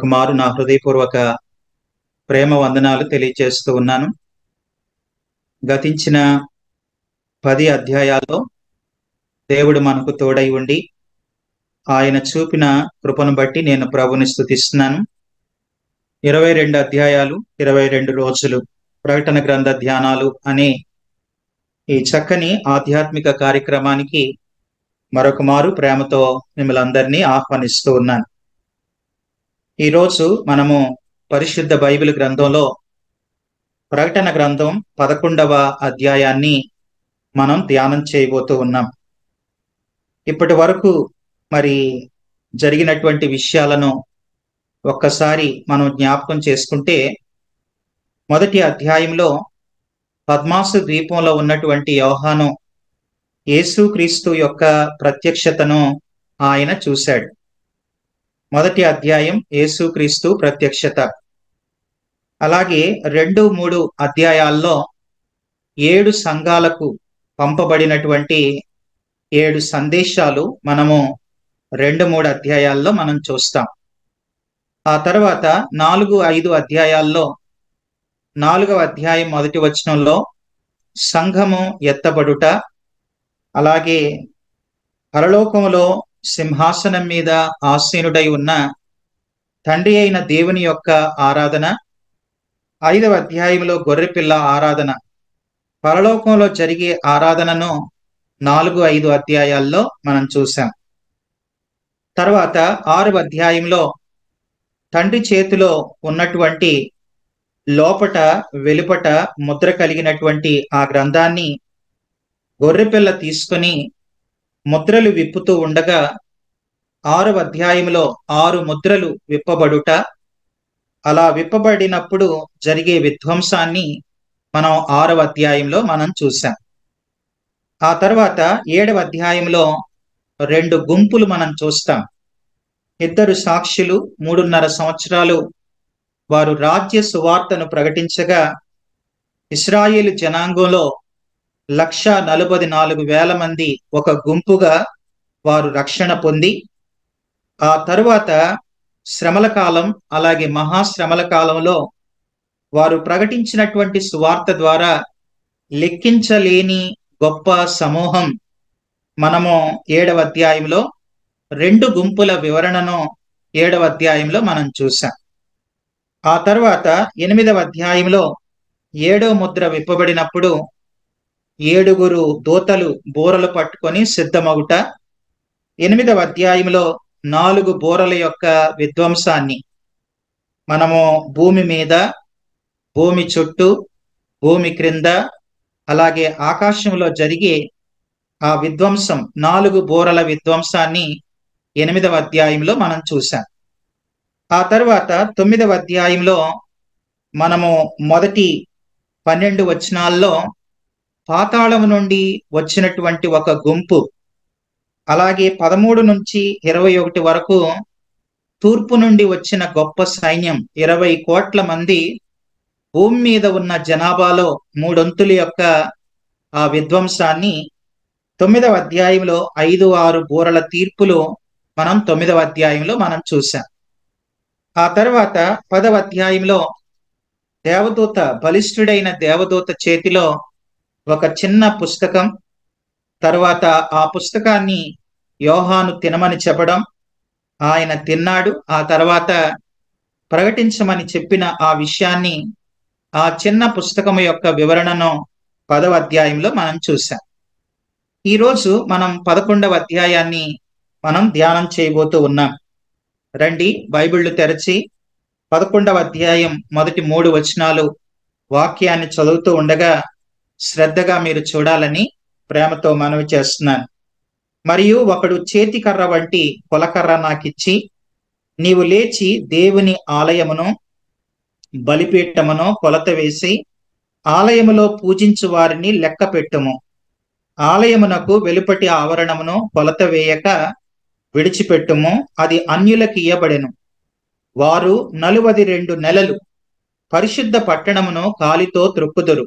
మరొక మారు నా హృదయపూర్వక ప్రేమ వందనాలు తెలియజేస్తూ ఉన్నాను. గతించిన 10 అధ్యాయాల్లో దేవుడు మనకు తోడై ఉండి ఆయన చూపిన కృపను బట్టి నేను ప్రభుని స్తుతిస్తున్నాను. 22 అధ్యాయాలు 22 రోజులు ప్రకటన గ్రంథ ధ్యానాలు అనే ఈ చక్కని ఆధ్యాత్మిక కార్యక్రమానికి మరొక మారు ప్రేమతో మిమ్మల్ని అందరినీ ఆహ్వానిస్తూ ఉన్నాను. ఈరోజు మనము పరిశుద్ధ బైబిల్ గ్రంథంలో ప్రకటన గ్రంథం 11వ అధ్యాయాన్ని మనం ధ్యానం చేయబోతూ ఉన్నాం. ఇప్పటి వరకు మరి జరిగినటువంటి విషయాలను ఒక్కసారి మనం జ్ఞాపకం చేసుకుంటే, మొదటి అధ్యాయంలో పద్మాసు ద్వీపంలో ఉన్నటువంటి యోహాను యేసుక్రీస్తు యొక్క ప్రత్యక్షతను ఆయన చూశాడు. మొదటి అధ్యాయం యేసుక్రీస్తు ప్రత్యక్షత. అలాగే 2-3 అధ్యాయాల్లో 7 సంఘాలకు పంపబడినటువంటి 7 సందేశాలు మనము 2-3 అధ్యాయాల్లో మనం చూస్తాం. ఆ తర్వాత 4-5 అధ్యాయాల్లో 4వ అధ్యాయం మొదటి వచనంలో సంఘము ఎత్తబడుట, అలాగే పరలోకములో సింహాసనం మీద ఆసీనుడై ఉన్న తండ్రి అయిన దేవుని యొక్క ఆరాధన, 5వ అధ్యాయంలో గొర్రెపిల్ల ఆరాధన, పరలోకంలో జరిగే ఆరాధనను 4-5 అధ్యాయాల్లో మనం చూసాం. తర్వాత 6వ అధ్యాయంలో తండ్రి చేతిలో ఉన్నటువంటి లోపట వెలుపట ముద్ర కలిగినటువంటి ఆ గ్రంథాన్ని గొర్రెపిల్ల తీసుకొని ముద్రలు విప్పుతూ ఉండగా 6వ అధ్యాయంలో 6 ముద్రలు విప్పబడుట, అలా విప్పబడినప్పుడు జరిగే విధ్వంసాన్ని మనం 6వ అధ్యాయంలో మనం చూసాం. ఆ తర్వాత 7వ అధ్యాయంలో 2 గుంపులు మనం చూస్తాం. 2 సాక్షులు 3.5 సంవత్సరాలు వారు రాజ్య సువార్తను ప్రకటించగా ఇశ్రాయేలు జనాంగంలో 144,000 మంది ఒక గుంపుగా వారు రక్షణ పొంది, ఆ తరువాత శ్రమల కాలం, అలాగే మహాశ్రమల కాలంలో వారు ప్రకటించినటువంటి సువార్త ద్వారా లెక్కించలేని గొప్ప సమూహం మనము 7వ అధ్యాయంలో 2 గుంపుల వివరణను 7వ అధ్యాయంలో మనం చూసాం. ఆ తర్వాత 8వ అధ్యాయంలో 7వ ముద్ర విప్పబడినప్పుడు 7 దూతలు బూరలు పట్టుకొని సిద్ధమగుట, 8వ అధ్యాయంలో 4 బూరల యొక్క విధ్వంసాన్ని మనము భూమి మీద, భూమి చుట్టూ, భూమి క్రింద, అలాగే ఆకాశంలో జరిగే ఆ విధ్వంసం, 4 బూరల విధ్వంసాన్ని 8వ అధ్యాయంలో మనం చూసాం. ఆ తర్వాత 9వ అధ్యాయంలో మనము మొదటి 12 వచనాల్లో పాతాళం నుండి వచ్చినటువంటి ఒక గుంపు, అలాగే 13 నుంచి 21 వరకు తూర్పు నుండి వచ్చిన గొప్ప సైన్యం 20 కోట్ల మంది భూమి మీద ఉన్న జనాభాలో 3 యొక్క ఆ విధ్వంసాన్ని 9వ అధ్యాయంలో 5-6 బూరల తీర్పులు మనం 9వ అధ్యాయంలో మనం చూసాం. ఆ తర్వాత 10వ అధ్యాయంలో దేవదూత, బలిష్ఠుడైన దేవదూత చేతిలో ఒక చిన్న పుస్తకం, తర్వాత ఆ పుస్తకాన్ని యోహాను తినమని చెప్పడం, ఆయన తిన్నాడు. ఆ తర్వాత ప్రకటించమని చెప్పిన ఆ విషయాన్ని, ఆ చిన్న పుస్తకం యొక్క వివరణను 10వ అధ్యాయంలో మనం చూసాం. ఈరోజు మనం 11వ అధ్యాయాన్ని మనం ధ్యానం చేయబోతూ ఉన్నాం. రండి, బైబిళ్ళు తెరచి 11వ అధ్యాయం మొదటి 3 వచనాలు వాక్యాన్ని చదువుతూ ఉండగా శ్రద్ధగా మీరు చూడాలని ప్రేమతో మనవి చేస్తున్నాను. మరియు ఒకడు చేతికర్ర వంటి కొలకర్ర నాకిచ్చి, నీవు లేచి దేవుని ఆలయమును బలిపీఠమును కొలత వేసి ఆలయములో పూజించు వారిని లెక్క పెట్టుము. ఆలయమునకు వెలుపటి ఆవరణమును కొలత వేయక విడిచిపెట్టుము, అది అన్యులకు ఇయ్యబడెను. వారు 42 నెలలు పరిశుద్ధ పట్టణమును కాలితో త్రొక్కుదురు.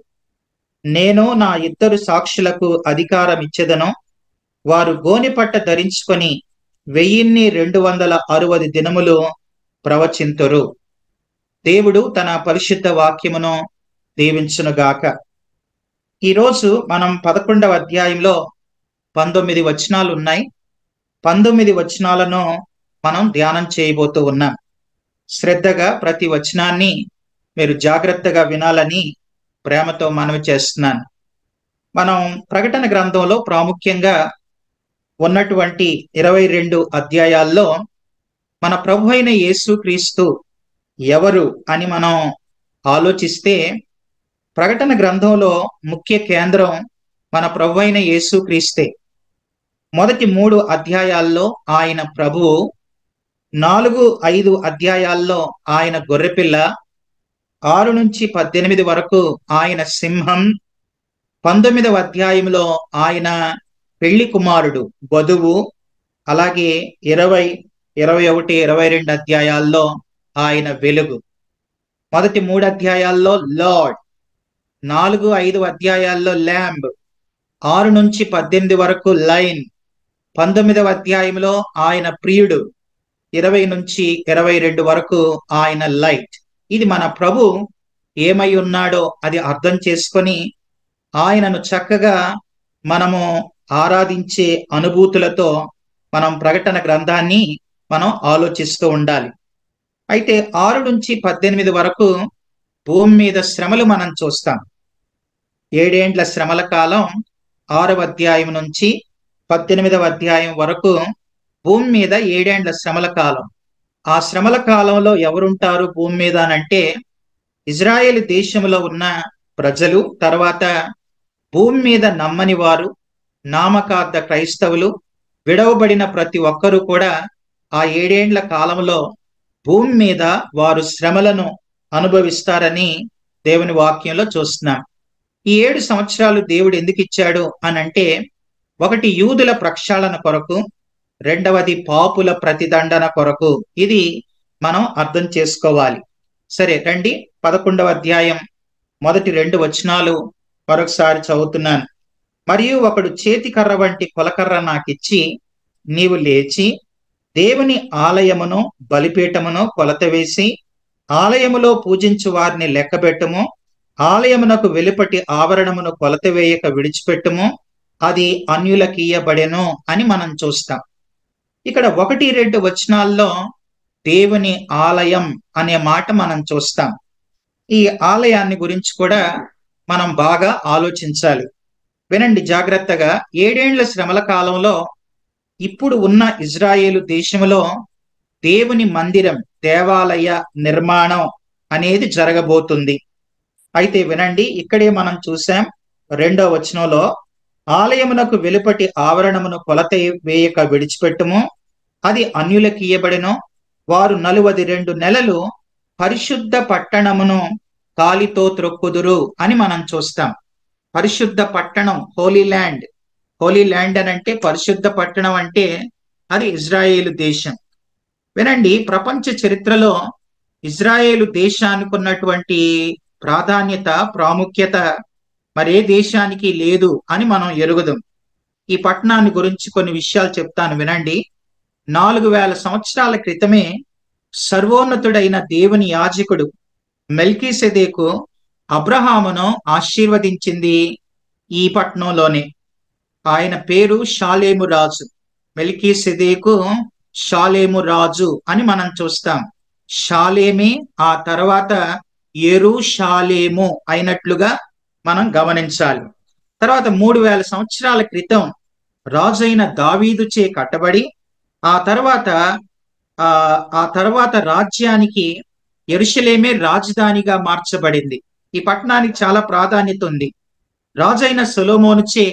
నేను నా 2 సాక్షులకు అధికారం ఇచ్చెదను. వారు గోనెపట్ట ధరించుకొని 1260 దినములు ప్రవచింతురు. దేవుడు తన పరిశుద్ధ వాక్యమును దీవించునుగాక. ఈరోజు మనం 11వ అధ్యాయంలో 19 వచనాలు ఉన్నాయి. 19 వచనాలను మనం ధ్యానం చేయబోతూ ఉన్నాం. శ్రద్ధగా ప్రతి వచనాన్ని మీరు జాగ్రత్తగా వినాలని ప్రేమతో మనవి చేస్తున్నాను. మనం ప్రకటన గ్రంథంలో ప్రాముఖ్యంగా ఉన్నటువంటి 22 అధ్యాయాల్లో మన ప్రభు అయిన యేసుక్రీస్తు ఎవరు అని మనం ఆలోచిస్తే, ప్రకటన గ్రంథంలో ముఖ్య కేంద్రం మన ప్రభు అయిన యేసుక్రీస్తే. మొదటి 3 అధ్యాయాల్లో ఆయన ప్రభువు, 4-5 అధ్యాయాల్లో ఆయన గొర్రెపిల్ల, 6-18 వరకు ఆయన సింహం, 19వ అధ్యాయంలో ఆయన పెళ్లి కుమారుడు వధువు, అలాగే 20, 21, 22 అధ్యాయాల్లో ఆయన వెలుగు. మొదటి 3 అధ్యాయాల్లో లార్డ్, 4-5 అధ్యాయాల్లో ల్యాంబ్, 6-18 వరకు లైన్, 19వ అధ్యాయంలో ఆయన ప్రియుడు, 20-22 వరకు ఆయన లైట్. ఇది మన ప్రభు ఏమై ఉన్నాడో అది అర్థం చేసుకొని ఆయనను చక్కగా మనము ఆరాధించే అనుభూతులతో మనం ప్రకటన గ్రంథాన్ని మనం ఆలోచిస్తూ ఉండాలి. అయితే 6-18 వరకు భూమి మీద శ్రమలు మనం చూస్తాం. 7 ఏండ్ల శ్రమల కాలం 6వ అధ్యాయం నుంచి 18వ అధ్యాయం వరకు భూమి మీద 7 ఏండ్ల శ్రమల కాలం. ఆ శ్రమల కాలంలో ఎవరుంటారు భూమి మీద అనంటే, ఇజ్రాయేల్ దేశంలో ఉన్న ప్రజలు, తర్వాత భూమి మీద నమ్మని వారు, నామకార్థ క్రైస్తవులు, విడవబడిన ప్రతి ఒక్కరూ కూడా ఆ 7 ఏండ్ల కాలంలో భూమి మీద వారు శ్రమలను అనుభవిస్తారని దేవుని వాక్యంలో చూస్తున్నాం. ఈ 7 సంవత్సరాలు దేవుడు ఎందుకు ఇచ్చాడు అనంటే, ఒకటి యూదుల ప్రక్షాళన కొరకు, రెండవది పాపుల ప్రతిదండన కొరకు. ఇది మనం అర్థం చేసుకోవాలి. సరే రండి, 11వ అధ్యాయం మొదటి 2 వచనాలు మరొకసారి చదువుతున్నాను. మరియు ఒకడు చేతికర్ర వంటి కొలకర్ర నాకిచ్చి, నీవు లేచి దేవుని ఆలయమును బలిపీఠమును కొలత వేసి ఆలయములో పూజించు వారిని లెక్కబెట్టుము, ఆలయమునకు వెలుపటి ఆవరణమును కొలత వేయక విడిచిపెట్టుము, అది అన్యులకియ్యబడెను అని మనం చూస్తాం. ఇక్కడ 1-2 వచనాల్లో దేవుని ఆలయం అనే మాట మనం చూస్తాం. ఈ ఆలయాన్ని గురించి కూడా మనం బాగా ఆలోచించాలి. వినండి జాగ్రత్తగా. 7 ఏండ్ల శ్రమల కాలంలో ఇప్పుడు ఉన్న ఇజ్రాయేలు దేశంలో దేవుని మందిరం, దేవాలయ నిర్మాణం అనేది జరగబోతుంది. అయితే వినండి, ఇక్కడే మనం చూసాం 2వ వచనంలో, ఆలయమునకు వెలుపటి ఆవరణమును కొలత వేయక విడిచిపెట్టుము, అది అన్యులకియ్యబడెను, వారు 42 నెలలు పరిశుద్ధ పట్టణమును కాలితో త్రొక్కుదురు అని మనం చూస్తాం. పరిశుద్ధ పట్టణం, హోలీ ల్యాండ్. హోలీ ల్యాండ్ అని అంటే, పరిశుద్ధ పట్టణం అంటే అది ఇజ్రాయేలు దేశం. వినండి, ప్రపంచ చరిత్రలో ఇజ్రాయేలు దేశానికి ఉన్నటువంటి ప్రాధాన్యత, ప్రాముఖ్యత మరే దేశానికి లేదు అని మనం ఎరుగుదాం. ఈ పట్టణాన్ని గురించి కొన్ని విషయాలు చెప్తాను వినండి. 4000 సంవత్సరాల క్రితమే సర్వోన్నతుడైన దేవుని యాజకుడు మెల్కీసెదెకు అబ్రహామును ఆశీర్వదించింది ఈ పట్టణంలోనే. ఆయన పేరు షాలేము రాజు. మెల్కీసెదెకు షాలేము రాజు అని మనం చూస్తాం. షాలేమే ఆ తర్వాత యెరూషలేము అయినట్లుగా మనం గమనించాలి. తర్వాత 3000 సంవత్సరాల క్రితం రాజైన దావీదుచే కట్టబడి ఆ తర్వాత రాజ్యానికి యెరూషలేమే రాజధానిగా మార్చబడింది. ఈ పట్టణానికి చాలా ప్రాధాన్యత ఉంది. రాజైన సొలొమోనుచే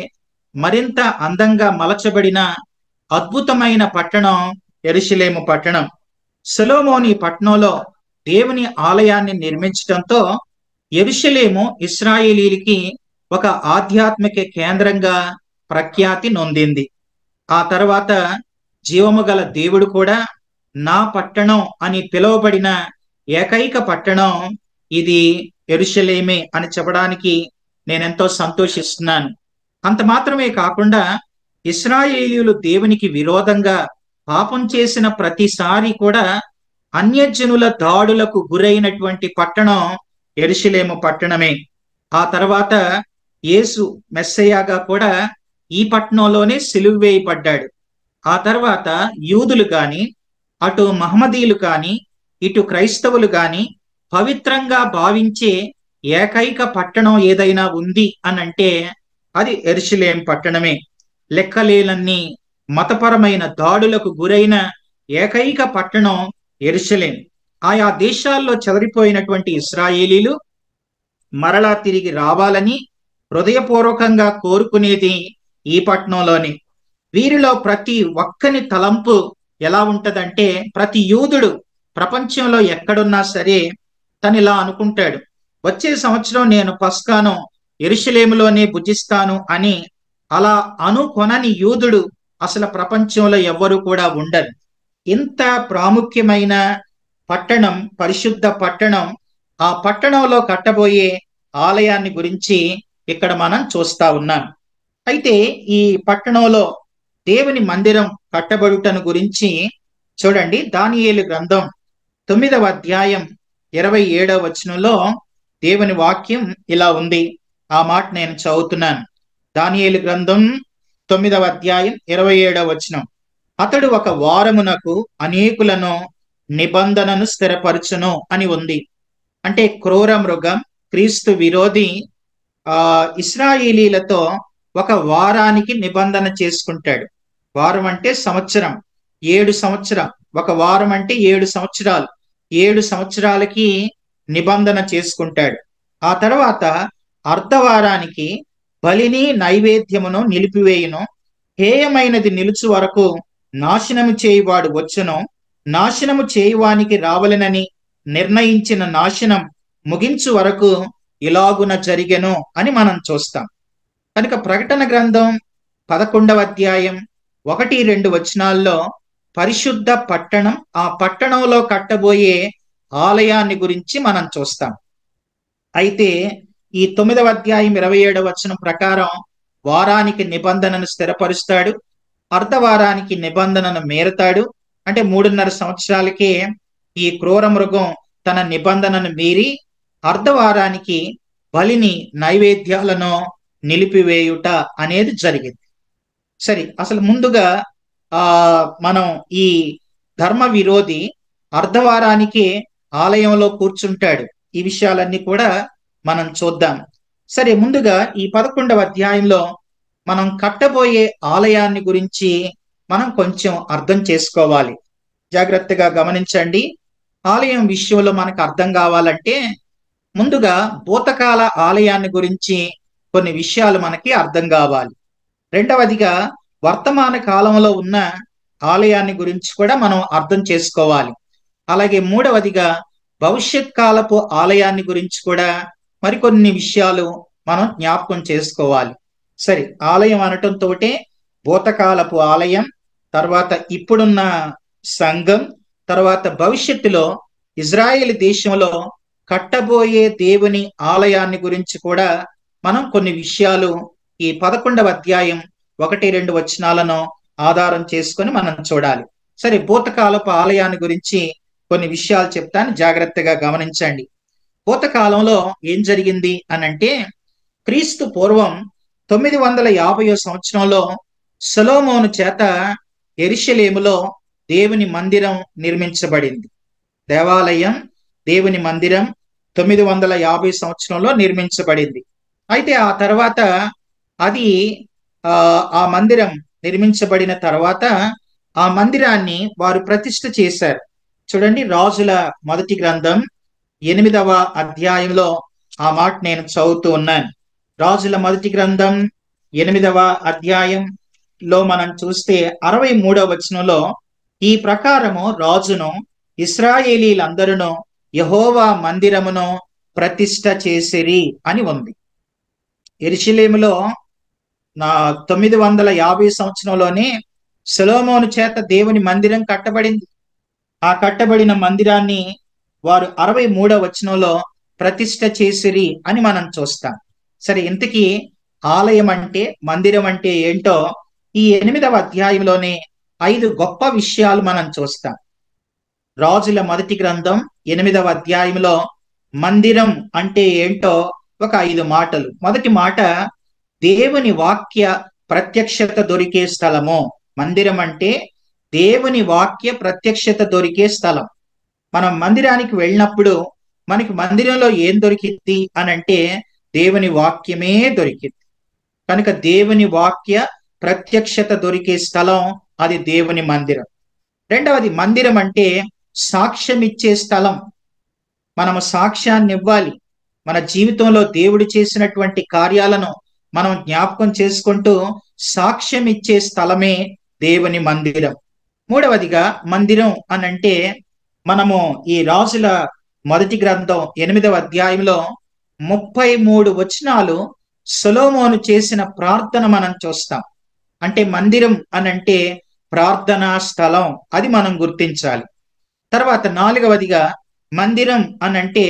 మరింత అందంగా మలచబడిన అద్భుతమైన పట్టణం యెరూషలేము పట్టణం. సొలొమోను ఈ పట్టణంలో దేవుని ఆలయాన్ని నిర్మించడంతో యెరూషలేము ఇశ్రాయేలీలకి ఒక ఆధ్యాత్మిక కేంద్రంగా ప్రఖ్యాతి నొందింది. ఆ తర్వాత జీవము గల దేవుడు కూడా నా పట్టణం అని పిలువబడిన ఏకైక పట్టణం ఇది యెరూషలేమే అని చెప్పడానికి నేనెంతో సంతోషిస్తున్నాను. అంత మాత్రమే కాకుండా ఇశ్రాయేలీయులు దేవునికి విరోధంగా పాపం చేసిన ప్రతిసారి కూడా అన్యజనుల దాడులకు గురైనటువంటి పట్టణం యెరూషలేము పట్టణమే. ఆ తర్వాత యేసు మెస్సయ్యగా కూడా ఈ పట్టణంలోనే సిలువ వేయబడ్డాడు. ఆ తర్వాత యూదులు గాని, అటు మహమ్మదీయులు కాని, ఇటు క్రైస్తవులు గాని పవిత్రంగా భావించే ఏకైక పట్టణం ఏదైనా ఉంది అనంటే అది యెరూషలేం పట్టణమే. లెక్కలేనన్ని మతపరమైన దాడులకు గురైన ఏకైక పట్టణం యెరూషలేం. ఆయా దేశాల్లో చెదరిపోయినటువంటి ఇశ్రాయేలీలు మరలా తిరిగి రావాలని హృదయపూర్వకంగా కోరుకునేది ఈ పట్టణంలోని. వీరిలో ప్రతి ఒక్కని తలంపు ఎలా ఉంటదంటే, ప్రతి యూదుడు ప్రపంచంలో ఎక్కడున్నా సరే తను ఇలా అనుకుంటాడు, వచ్చే సంవత్సరం నేను పస్కాను యెరూషలేములోనే భుజిస్తాను అని. అలా అనుకొనని యూదుడు అసలు ప్రపంచంలో ఎవ్వరు కూడా ఉండరు. ఇంత ప్రాముఖ్యమైన పట్టణం, పరిశుద్ధ పట్టణం, ఆ పట్టణంలో కట్టబోయే ఆలయాన్ని గురించి ఇక్కడ మనం చూస్తా ఉన్నాం. అయితే ఈ పట్టణంలో దేవుని మందిరం కట్టబడుటను గురించి చూడండి. దానియేలు గ్రంథం 9వ అధ్యాయం 27వ వచనంలో దేవుని వాక్యం ఇలా ఉంది. ఆ మాట నేను చదువుతున్నాను. దానియేలు గ్రంథం 9వ అధ్యాయం 27వ వచనం. అతడు ఒక వారమునకు అనేకులను నిబంధనను స్థిరపరచును అని ఉంది. అంటే క్రూర మృగం, క్రీస్తు విరోధి ఇశ్రాయేలీలతో ఒక వారానికి నిబంధన చేసుకుంటాడు. వారం అంటే సంవత్సరం, 7 సంవత్సరం. ఒక వారం అంటే 7 సంవత్సరాలు. 7 సంవత్సరాలకి నిబంధన చేసుకుంటాడు. ఆ తర్వాత అర్ధవారానికి బలిని నైవేద్యమును నిలిపివేయును. హేయమైనది నిలుచు వరకు నాశనము చేయువాడు వచ్చును. నాశనము చేయువానికి రావలెనని నిర్ణయించిన నాశనం ముగించు వరకు ఇలాగున జరిగెను అని మనం చూస్తాం. కనుక ప్రకటన గ్రంథం 11వ అధ్యాయం 1-2 వచనాల్లో పరిశుద్ధ పట్టణం, ఆ పట్టణంలో కట్టబోయే ఆలయాన్ని గురించి మనం చూస్తాం. అయితే ఈ 9వ అధ్యాయం 27వ వచనం ప్రకారం వారానికి నిబంధనను స్థిరపరుస్తాడు, అర్ధవారానికి నిబంధనను మేరతాడు. అంటే 3.5 సంవత్సరాలకే ఈ క్రూర మృగం తన నిబంధనను మీరి అర్ధవారానికి బలిని నైవేద్యాలను నిలిపివేయుట అనేది జరిగింది. సరే, అసలు ముందుగా మనం ఈ ధర్మ విరోధి అర్ధవారానికి ఆలయంలో కూర్చుంటాడు. ఈ విషయాలన్నీ కూడా మనం చూద్దాం. సరే, ముందుగా ఈ 11వ అధ్యాయంలో మనం కట్టబోయే ఆలయాన్ని గురించి మనం కొంచెం అర్థం చేసుకోవాలి. జాగ్రత్తగా గమనించండి. ఆలయం విషయంలో మనకు అర్థం కావాలంటే ముందుగా భూతకాల ఆలయాన్ని గురించి కొన్ని విషయాలు మనకి అర్థం కావాలి. రెండవదిగా వర్తమాన కాలంలో ఉన్న ఆలయాన్ని గురించి కూడా మనం అర్థం చేసుకోవాలి. అలాగే మూడవదిగా భవిష్యత్ కాలపు ఆలయాన్ని గురించి కూడా మరికొన్ని విషయాలు మనం జ్ఞాపకం చేసుకోవాలి. సరే, ఆలయం అనటంతో భూతకాలపు ఆలయం, తర్వాత ఇప్పుడున్న సంఘం, తర్వాత భవిష్యత్తులో ఇజ్రాయేల్ దేశంలో కట్టబోయే దేవుని ఆలయాన్ని గురించి కూడా మనం కొన్ని విషయాలు ఈ 11వ అధ్యాయం 1-2 వచనాలను ఆధారం చేసుకొని మనం చూడాలి. సరే, భూతకాలపు ఆలయాన్ని గురించి కొన్ని విషయాలు చెప్తాను, జాగ్రత్తగా గమనించండి. భూతకాలంలో ఏం జరిగింది అనంటే, క్రీస్తు పూర్వం 950వ సంవత్సరంలో సొలొమోను చేత యెరూషలేములో దేవుని మందిరం నిర్మించబడింది. దేవాలయం, దేవుని మందిరం 950 సంవత్సరంలో నిర్మించబడింది. అయితే ఆ తర్వాత అది ఆ మందిరం నిర్మించబడిన తర్వాత ఆ మందిరాన్ని వారు ప్రతిష్ఠ చేశారు. చూడండి, రాజుల మొదటి గ్రంథం 8వ అధ్యాయంలో ఆ మాట నేను చదువుతూ ఉన్నాను. రాజుల మొదటి గ్రంథం 8వ అధ్యాయంలో మనం చూస్తే 63వ వచనంలో ఈ ప్రకారము రాజును ఇశ్రాయేలీలందరూ యెహోవా మందిరమును ప్రతిష్ఠ చేసిరి అని ఉంది. యెరూషలేములో 950 సంవత్సరంలోనే సొలొమోను చేత దేవుని మందిరం కట్టబడింది. ఆ కట్టబడిన మందిరాన్ని వారు 63వ వచనంలో ప్రతిష్ఠ చేసిరి అని మనం చూస్తాం. సరే, ఇంతకీ ఆలయం అంటే, మందిరం అంటే ఏంటో ఈ 8వ అధ్యాయంలోనే 5 గొప్ప విషయాలు మనం చూస్తాం. రాజుల మొదటి గ్రంథం 8వ అధ్యాయంలో మందిరం అంటే ఏంటో ఒక 5 మాటలు. మొదటి మాట, దేవుని వాక్య ప్రత్యక్షత దొరికే స్థలము. మందిరం అంటే దేవుని వాక్య ప్రత్యక్షత దొరికే స్థలం. మనం మందిరానికి వెళ్ళినప్పుడు మనకి మందిరంలో ఏం దొరికింది అని అంటే దేవుని వాక్యమే దొరికింది. కనుక దేవుని వాక్య ప్రత్యక్షత దొరికే స్థలం అది దేవుని మందిరం. రెండవది, మందిరం అంటే సాక్ష్యం ఇచ్చే స్థలం. మనము సాక్ష్యాన్ని ఇవ్వాలి. మన జీవితంలో దేవుడు చేసినటువంటి కార్యాలను మనం జ్ఞాపకం చేసుకుంటూ సాక్ష్యం ఇచ్చే స్థలమే దేవుని మందిరం. మూడవదిగా, మందిరం అనంటే మనము ఈ రాజుల మొదటి గ్రంథం 8వ అధ్యాయంలో 33 వచనాలు సొలొమోను చేసిన ప్రార్థన మనం చూస్తాం. అంటే మందిరం అనంటే ప్రార్థనా స్థలం, అది మనం గుర్తించాలి. తర్వాత నాలుగవదిగా, మందిరం అనంటే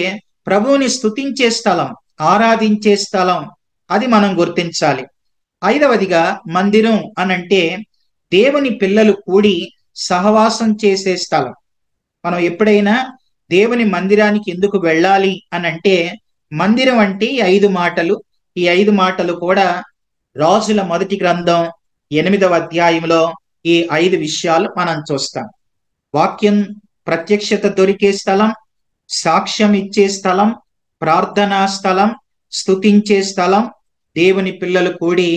ప్రభువుని స్తుతించే స్థలం, ఆరాధించే స్థలం, అది మనం గుర్తించాలి. ఐదవదిగా, మందిరం అనంటే దేవుని పిల్లలు కూడి సహవాసం చేసే స్థలం. మనం ఎప్పుడైనా దేవుని మందిరానికి ఎందుకు వెళ్ళాలి అనంటే మందిరం అంటే ఈ 5 మాటలు. ఈ 5 మాటలు కూడా రాజుల మొదటి గ్రంథం 8వ అధ్యాయంలో ఈ 5 విషయాలు మనం చూస్తాం. వాక్యం ప్రత్యక్షత దొరికే స్థలం, సాక్ష్యం ఇచ్చే స్థలం, ప్రార్థనా స్థలం, స్తుతించే స్థలం, దేవుని పిల్లలు కూడి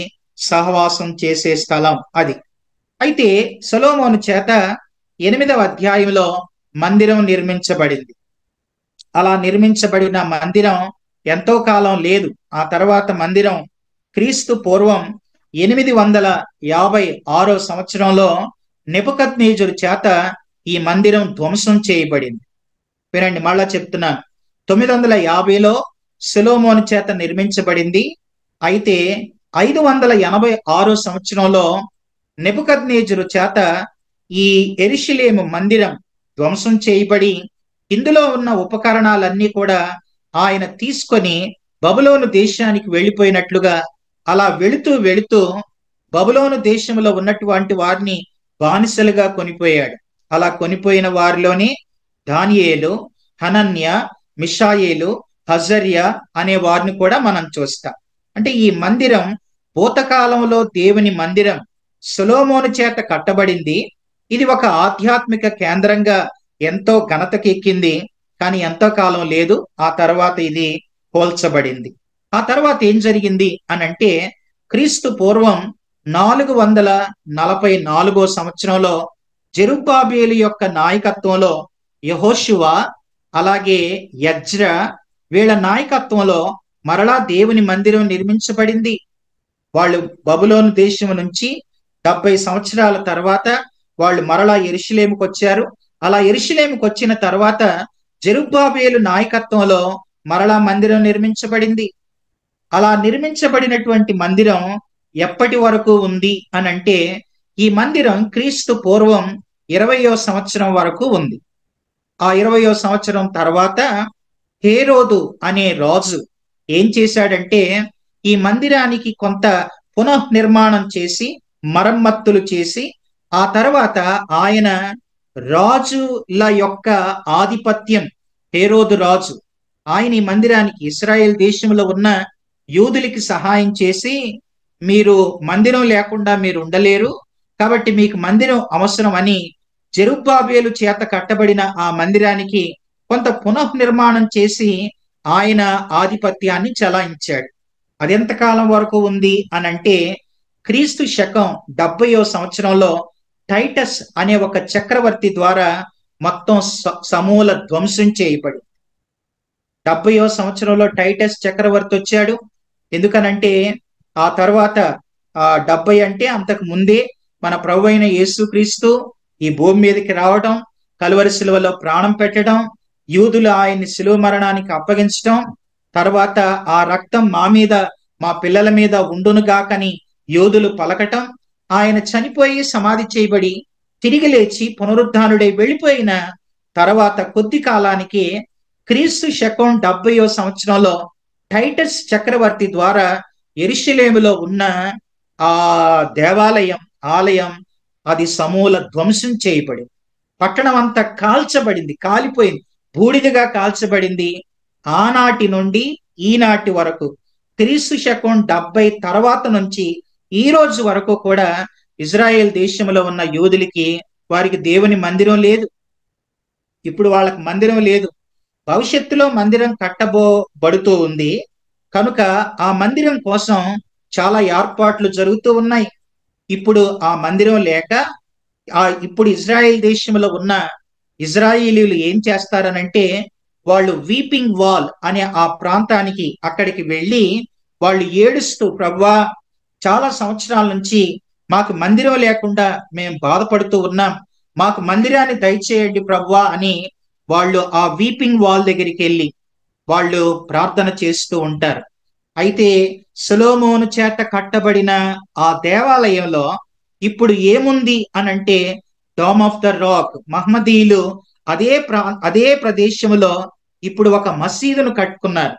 సహవాసం చేసే స్థలం అది. అయితే సొలొమోను చేత 8వ అధ్యాయంలో మందిరం నిర్మించబడింది. అలా నిర్మించబడిన మందిరం ఎంతో కాలం లేదు. ఆ తర్వాత మందిరం క్రీస్తు పూర్వం 856 సంవత్సరంలో నెబుకద్నెజరు చేత ఈ మందిరం ధ్వంసం చేయబడింది. వినండి, మళ్ళా చెప్తున్నాను. 950లో సొలొమోను చేత నిర్మించబడింది. అయితే 586 సంవత్సరంలో నెబుకద్నెజరు చేత ఈ యెరూషలేము మందిరం ధ్వంసం చేయబడి ఇందులో ఉన్న ఉపకరణాలన్నీ కూడా ఆయన తీసుకొని బబులోను దేశానికి వెళ్ళిపోయినట్లుగా, అలా వెళుతూ వెళుతూ బబులోను దేశంలో ఉన్నటువంటి వారిని బానిసలుగా కొనిపోయాడు. అలా కొనిపోయిన వారిలోని దానియేలు, హనన్య, మిషాయేలు, హజర్య అనే వారిని కూడా మనం చూస్తాం. అంటే ఈ మందిరం భూతకాలంలో దేవుని మందిరం సొలొమోను చేత కట్టబడింది. ఇది ఒక ఆధ్యాత్మిక కేంద్రంగా ఎంతో ఘనతకెక్కింది. కానీ ఎంతో కాలం లేదు. ఆ తర్వాత ఇది పోల్చబడింది. ఆ తర్వాత ఏం జరిగింది అనంటే క్రీస్తు పూర్వం 444 సంవత్సరంలో జెరుబ్బాబేలు యొక్క నాయకత్వంలో యెహోషువ, అలాగే యజ్రా వీళ్ళ నాయకత్వంలో మరలా దేవుని మందిరం నిర్మించబడింది. వాళ్ళు బబులోను దేశం నుంచి 70 సంవత్సరాల తర్వాత వాళ్ళు మరలా యెరూషలేముకు వచ్చారు. అలా యెరూషలేముకు వచ్చిన తర్వాత జెరుబ్బాబేలు నాయకత్వంలో మరలా మందిరం నిర్మించబడింది. అలా నిర్మించబడినటువంటి మందిరం ఎప్పటి వరకు ఉంది అనంటే ఈ మందిరం క్రీస్తు పూర్వం 20వ సంవత్సరం వరకు ఉంది. ఆ 20వ సంవత్సరం తర్వాత హేరోదు అనే రాజు ఏం చేశాడంటే ఈ మందిరానికి కొంత పునఃనిర్మాణం చేసి మరమ్మత్తులు చేసి ఆ తర్వాత ఆయన రాజుల యొక్క ఆధిపత్యం, హేరోదు రాజు ఆయన ఈ మందిరానికి, ఇశ్రాయేల్ దేశంలో ఉన్న యూదులకి సహాయం చేసి మీరు మందిరం లేకుండా మీరు ఉండలేరు, కాబట్టి మీకు మందిరం అవసరం అని జెరుబ్బాబేలు చేత కట్టబడిన ఆ మందిరానికి కొంత పునఃనిర్మాణం చేసి ఆయన ఆధిపత్యాన్ని చెలాయించాడు. అది ఎంతకాలం వరకు ఉంది అనంటే క్రీస్తు శకం 70వ సంవత్సరంలో టైటస్ అనే ఒక చక్రవర్తి ద్వారా మొత్తం సమూల ధ్వంసం చేయబడి 70వ సంవత్సరంలో టైటస్ చక్రవర్తి వచ్చాడు. ఎందుకనంటే ఆ తర్వాత 70 అంటే అంతకు ముందే మన ప్రభు అయిన యేసుక్రీస్తు ఈ భూమి మీదకి రావడం, కలువరి శిలువలో ప్రాణం పెట్టడం, యూదులు ఆయన్ని శిలువ మరణానికి అప్పగించడం, తర్వాత ఆ రక్తం మా మీద మా పిల్లల మీద ఉండునుగాకని యూదులు పలకటం, ఆయన చనిపోయి సమాధి చేయబడి తిరిగి లేచి పునరుద్ధానుడై వెళ్ళిపోయిన తర్వాత కొద్ది కాలానికి క్రీస్తు శకం 70వ సంవత్సరంలో టైటస్ చక్రవర్తి ద్వారా యెరూషలేములో ఉన్న ఆ దేవాలయం, ఆలయం అది సమూల ధ్వంసం చేయబడింది. పట్టణం అంతా కాల్చబడింది, కాలిపోయింది, బూడిదగా కాల్చబడింది. ఆనాటి నుండి ఈనాటి వరకు క్రీస్తు శకం 70 తర్వాత నుంచి ఈ రోజు వరకు కూడా ఇజ్రాయెల్ దేశంలో ఉన్న యూదులకి వారికి దేవుని మందిరం లేదు. ఇప్పుడు వాళ్ళకి మందిరం లేదు. భవిష్యత్తులో మందిరం కట్టబోబడుతూ ఉంది కనుక ఆ మందిరం కోసం చాలా ఏర్పాట్లు జరుగుతూ ఉన్నాయి. ఇప్పుడు ఆ మందిరం లేక ఇప్పుడు ఇజ్రాయెల్ దేశంలో ఉన్న ఇజ్రాయేలీలు ఏం చేస్తారనంటే, వాళ్ళు వీపింగ్ వాల్ అనే ఆ ప్రాంతానికి అక్కడికి వెళ్ళి వాళ్ళు ఏడుస్తూ, ప్రభువా చాలా సంవత్సరాల నుంచి మాకు మందిరం లేకుండా మేము బాధపడుతూ ఉన్నాం, మాకు మందిరాన్ని దయచేయండి ప్రభువా అని వాళ్ళు ఆ వీపింగ్ వాల్ దగ్గరికి వెళ్ళి వాళ్ళు ప్రార్థన చేస్తూ ఉంటారు. అయితే సొలొమోను చేత కట్టబడిన ఆ దేవాలయంలో ఇప్పుడు ఏముంది అనంటే, డామ్ ఆఫ్ ద రాక్. మహమ్మదీయులు అదే ప్రదేశంలో ఇప్పుడు ఒక మసీదును కట్టుకున్నారు.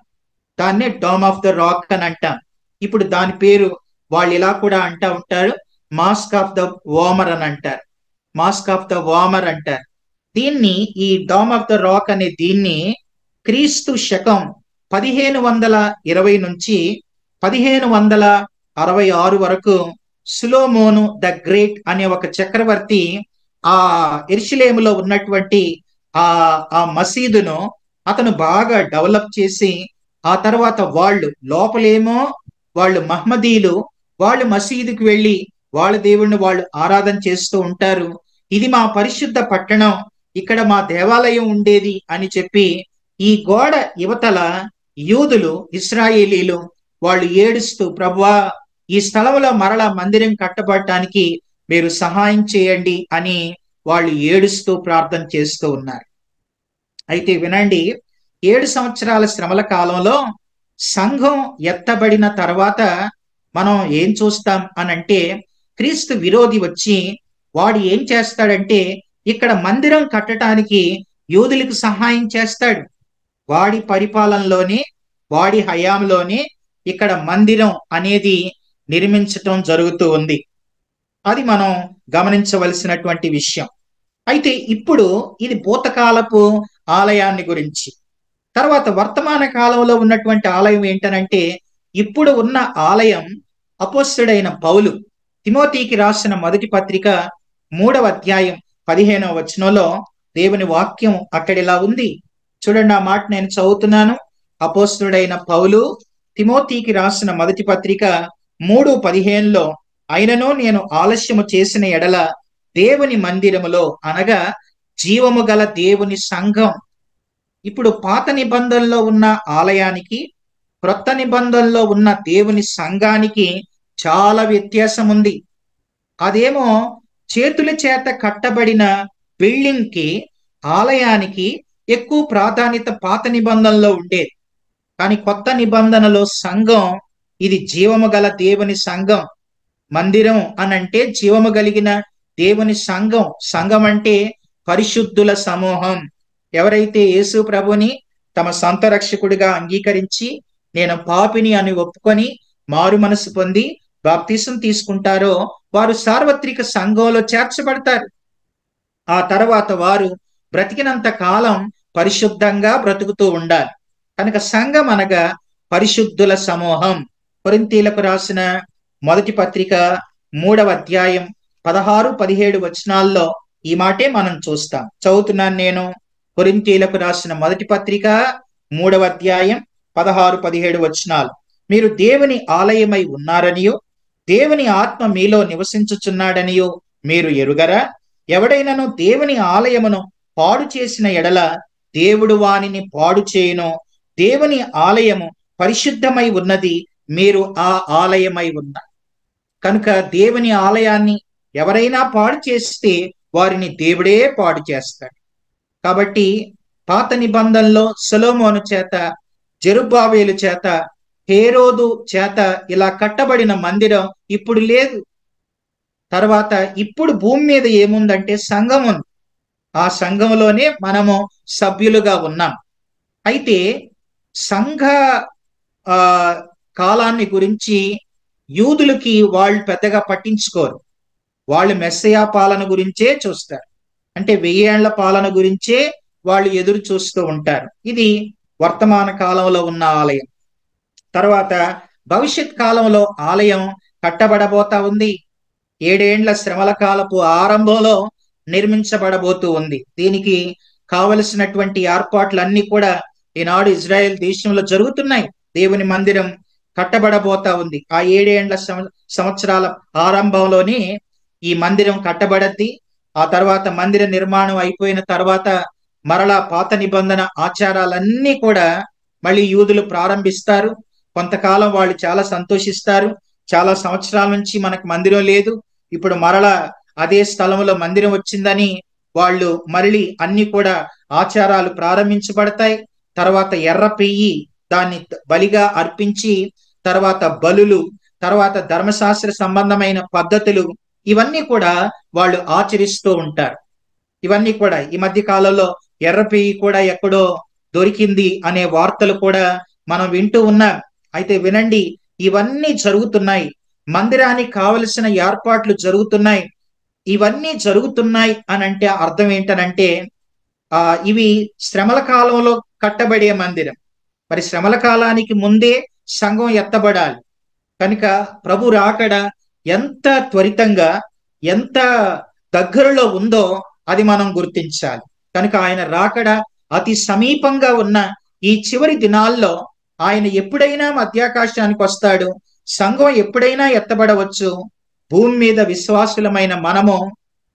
దాన్నే డామ్ ఆఫ్ ద రాక్ అని అంటాం. ఇప్పుడు దాని పేరు వాళ్ళు ఇలా కూడా అంటూ ఉంటారు, మాస్క్ ఆఫ్ ద వామర్ అని అంటారు, మాస్క్ ఆఫ్ ద వామర్ అంటారు. దీన్ని, ఈ డామ్ ఆఫ్ ద రాక్ అనే దీన్ని క్రీస్తు శకం 1520 నుంచి 1566 వరకు సులోమోను ద గ్రేట్ అనే ఒక చక్రవర్తి ఆ యెరూషలేములో ఉన్నటువంటి ఆ ఆ మసీదును అతను బాగా డెవలప్ చేసి, ఆ తర్వాత వాళ్ళు లోపలేమో వాళ్ళు మహమ్మదీయులు, వాళ్ళు మసీదుకి వెళ్ళి వాళ్ళ దేవుణ్ణి వాళ్ళు ఆరాధన చేస్తూ ఉంటారు. ఇది మా పరిశుద్ధ పట్టణం, ఇక్కడ మా దేవాలయం ఉండేది అని చెప్పి ఈ గోడ యువతల యూదులు, ఇశ్రాయేలీలు వాళ్ళు ఏడుస్తూ, ప్రభువా ఈ స్థలంలో మరలా మందిరం కట్టబడటానికి మీరు సహాయం చేయండి అని వాళ్ళు ఏడుస్తూ ప్రార్థన చేస్తూ ఉన్నారు. అయితే వినండి, 7 సంవత్సరాల శ్రమల కాలంలో సంఘం ఎత్తబడిన తర్వాత మనం ఏం చూస్తాం అనంటే, క్రీస్తు విరోధి వచ్చి వాడు ఏం చేస్తాడంటే ఇక్కడ మందిరం కట్టడానికి యూదులకు సహాయం చేస్తాడు. వాడి పరిపాలనలోనే, వాడి హయాంలోనే ఇక్కడ మందిరం అనేది నిర్మించటం జరుగుతూ ఉంది. అది మనం గమనించవలసినటువంటి విషయం. అయితే ఇప్పుడు ఇది భూతకాలపు ఆలయాన్ని గురించి. తర్వాత వర్తమాన కాలంలో ఉన్నటువంటి ఆలయం ఏంటనంటే, ఇప్పుడు ఉన్న ఆలయం అపోస్తలుడైన పౌలు తిమోతికి రాసిన మొదటి పత్రిక 3వ అధ్యాయం 15వ వచనంలో దేవుని వాక్యం అక్కడిలా ఉంది. చూడండి, ఆ మాట నేను చదువుతున్నాను. అపోస్తలుడైన పౌలు తిమోతికి రాసిన మొదటి పత్రిక 3:15లో, అయినను నేను ఆలస్యము చేసిన ఎడల దేవుని మందిరములో, అనగా జీవము గల దేవుని సంఘం. ఇప్పుడు పాత నిబంధనలో ఉన్న ఆలయానికి, క్రొత్త నిబంధనలో ఉన్న దేవుని సంఘానికి చాలా వ్యత్యాసం ఉంది. అదేమో చేతుల చేత కట్టబడిన బిల్డింగ్ కి, ఆలయానికి ఎక్కువ ప్రాధాన్యత పాత నిబంధనలో ఉండేది. కానీ కొత్త నిబంధనలో సంఘం, ఇది జీవము గల దేవుని సంఘం. మందిరం అనంటే జీవము కలిగిన దేవుని సంఘం. సంఘం అంటే పరిశుద్ధుల సమూహం. ఎవరైతే యేసు ప్రభుని తమ సొంత రక్షకుడిగా అంగీకరించి, నేను పాపిని అని ఒప్పుకొని మారు మనసు పొంది బాప్తిసం తీసుకుంటారో వారు సార్వత్రిక సంఘంలో చేర్చబడతారు. ఆ తర్వాత వారు బ్రతికినంత కాలం పరిశుద్ధంగా బ్రతుకుతూ ఉండాలి. కనుక సంఘం అనగా పరిశుద్ధుల సమూహం. కొరింథీలకు రాసిన మొదటి పత్రిక 3వ అధ్యాయం 16-17 వచనాల్లో ఈ మాటే మనం చూస్తాం. చదువుతున్నాను నేను. కొరింథీలకు రాసిన మొదటి పత్రిక 3వ అధ్యాయం 16-17 వచనాలు. మీరు దేవుని ఆలయమై ఉన్నారనియో, దేవుని ఆత్మ మీలో నివసించుచున్నాడనియో మీరు ఎరుగరా? ఎవడైనను దేవుని ఆలయమును పాడు చేసిన ఎడల దేవుడు వానిని పాడు చేయును. దేవుని ఆలయము పరిశుద్ధమై ఉన్నది, మీరు ఆ ఆలయమై ఉన్నారు. కనుక దేవుని ఆలయాన్ని ఎవరైనా పాడు చేస్తే వారిని దేవుడే పాడు చేస్తాడు. కాబట్టి పాత నిబంధనలో సొలొమోను చేత, జెరుబ్బాబెలు చేత, హేరోదు చేత ఇలా కట్టబడిన మందిరం ఇప్పుడు లేదు. తర్వాత ఇప్పుడు భూమి మీద ఏముందంటే సంఘం ఉంది. ఆ సంఘంలోనే మనము సభ్యులుగా ఉన్నాం. అయితే సంఘ కాలాన్ని గురించి యూదులకి వాళ్ళు పెద్దగా పట్టించుకోరు. వాళ్ళు మెస్సయా పాలన గురించే చూస్తారు. అంటే 1000 ఏళ్ల పాలన గురించే వాళ్ళు ఎదురు చూస్తూ ఉంటారు. ఇది వర్తమాన కాలంలో ఉన్న ఆలయం. తర్వాత భవిష్యత్ కాలంలో ఆలయం కట్టబడబోతా ఉంది. 7 ఏండ్ల శ్రమల కాలపు ఆరంభంలో నిర్మించబడబోతూ ఉంది. దీనికి కావలసినటువంటి ఏర్పాట్లన్నీ కూడా ఈనాడు ఇజ్రాయెల్ దేశంలో జరుగుతున్నాయి. దేవుని మందిరం కట్టబడబోతా ఉంది. ఆ 7 ఏండ్ల సంవత్సరాల ఆరంభంలోనే ఈ మందిరం కట్టబడద్ది. ఆ తర్వాత మందిర నిర్మాణం అయిపోయిన తర్వాత మరలా పాత నిబంధన ఆచారాలన్నీ కూడా మళ్ళీ యూదులు ప్రారంభిస్తారు. కొంతకాలం వాళ్ళు చాలా సంతోషిస్తారు. చాలా సంవత్సరాల నుంచి మనకు మందిరం లేదు, ఇప్పుడు మరలా అదే స్థలంలో మందిరం వచ్చిందని వాళ్ళు మళ్ళీ అన్ని కూడా ఆచారాలు ప్రారంభించబడతాయి. తర్వాత ఎర్ర పెయ్యి దాన్ని బలిగా అర్పించి, తర్వాత బలులు, తర్వాత ధర్మశాస్త్ర సంబంధమైన పద్ధతులు, ఇవన్నీ కూడా వాళ్ళు ఆచరిస్తూ ఉంటారు. ఇవన్నీ కూడా ఈ మధ్య కాలంలో ఎర్ర పెయ్యి కూడా ఎక్కడో దొరికింది అనే వార్తలు కూడా మనం వింటూ ఉన్నాం. అయితే వినండి, ఇవన్నీ జరుగుతున్నాయి. మందిరానికి కావలసిన ఏర్పాట్లు జరుగుతున్నాయి. ఇవన్నీ జరుగుతున్నాయి అని అంటే అర్థం ఏంటనంటే ఇవి శ్రమల కాలంలో కట్టబడే మందిరం. మరి శ్రమల కాలానికి ముందే సంఘం ఎత్తబడాలి. కనుక ప్రభు రాకడ ఎంత త్వరితంగా, ఎంత దగ్గరలో ఉందో అది మనం గుర్తించాలి. కనుక ఆయన రాకడ అతి సమీపంగా ఉన్న ఈ చివరి దినాల్లో ఆయన ఎప్పుడైనా మధ్యాకాశానికి వస్తాడు. సంఘం ఎప్పుడైనా ఎత్తబడవచ్చు. భూమి మీద విశ్వాసులమైన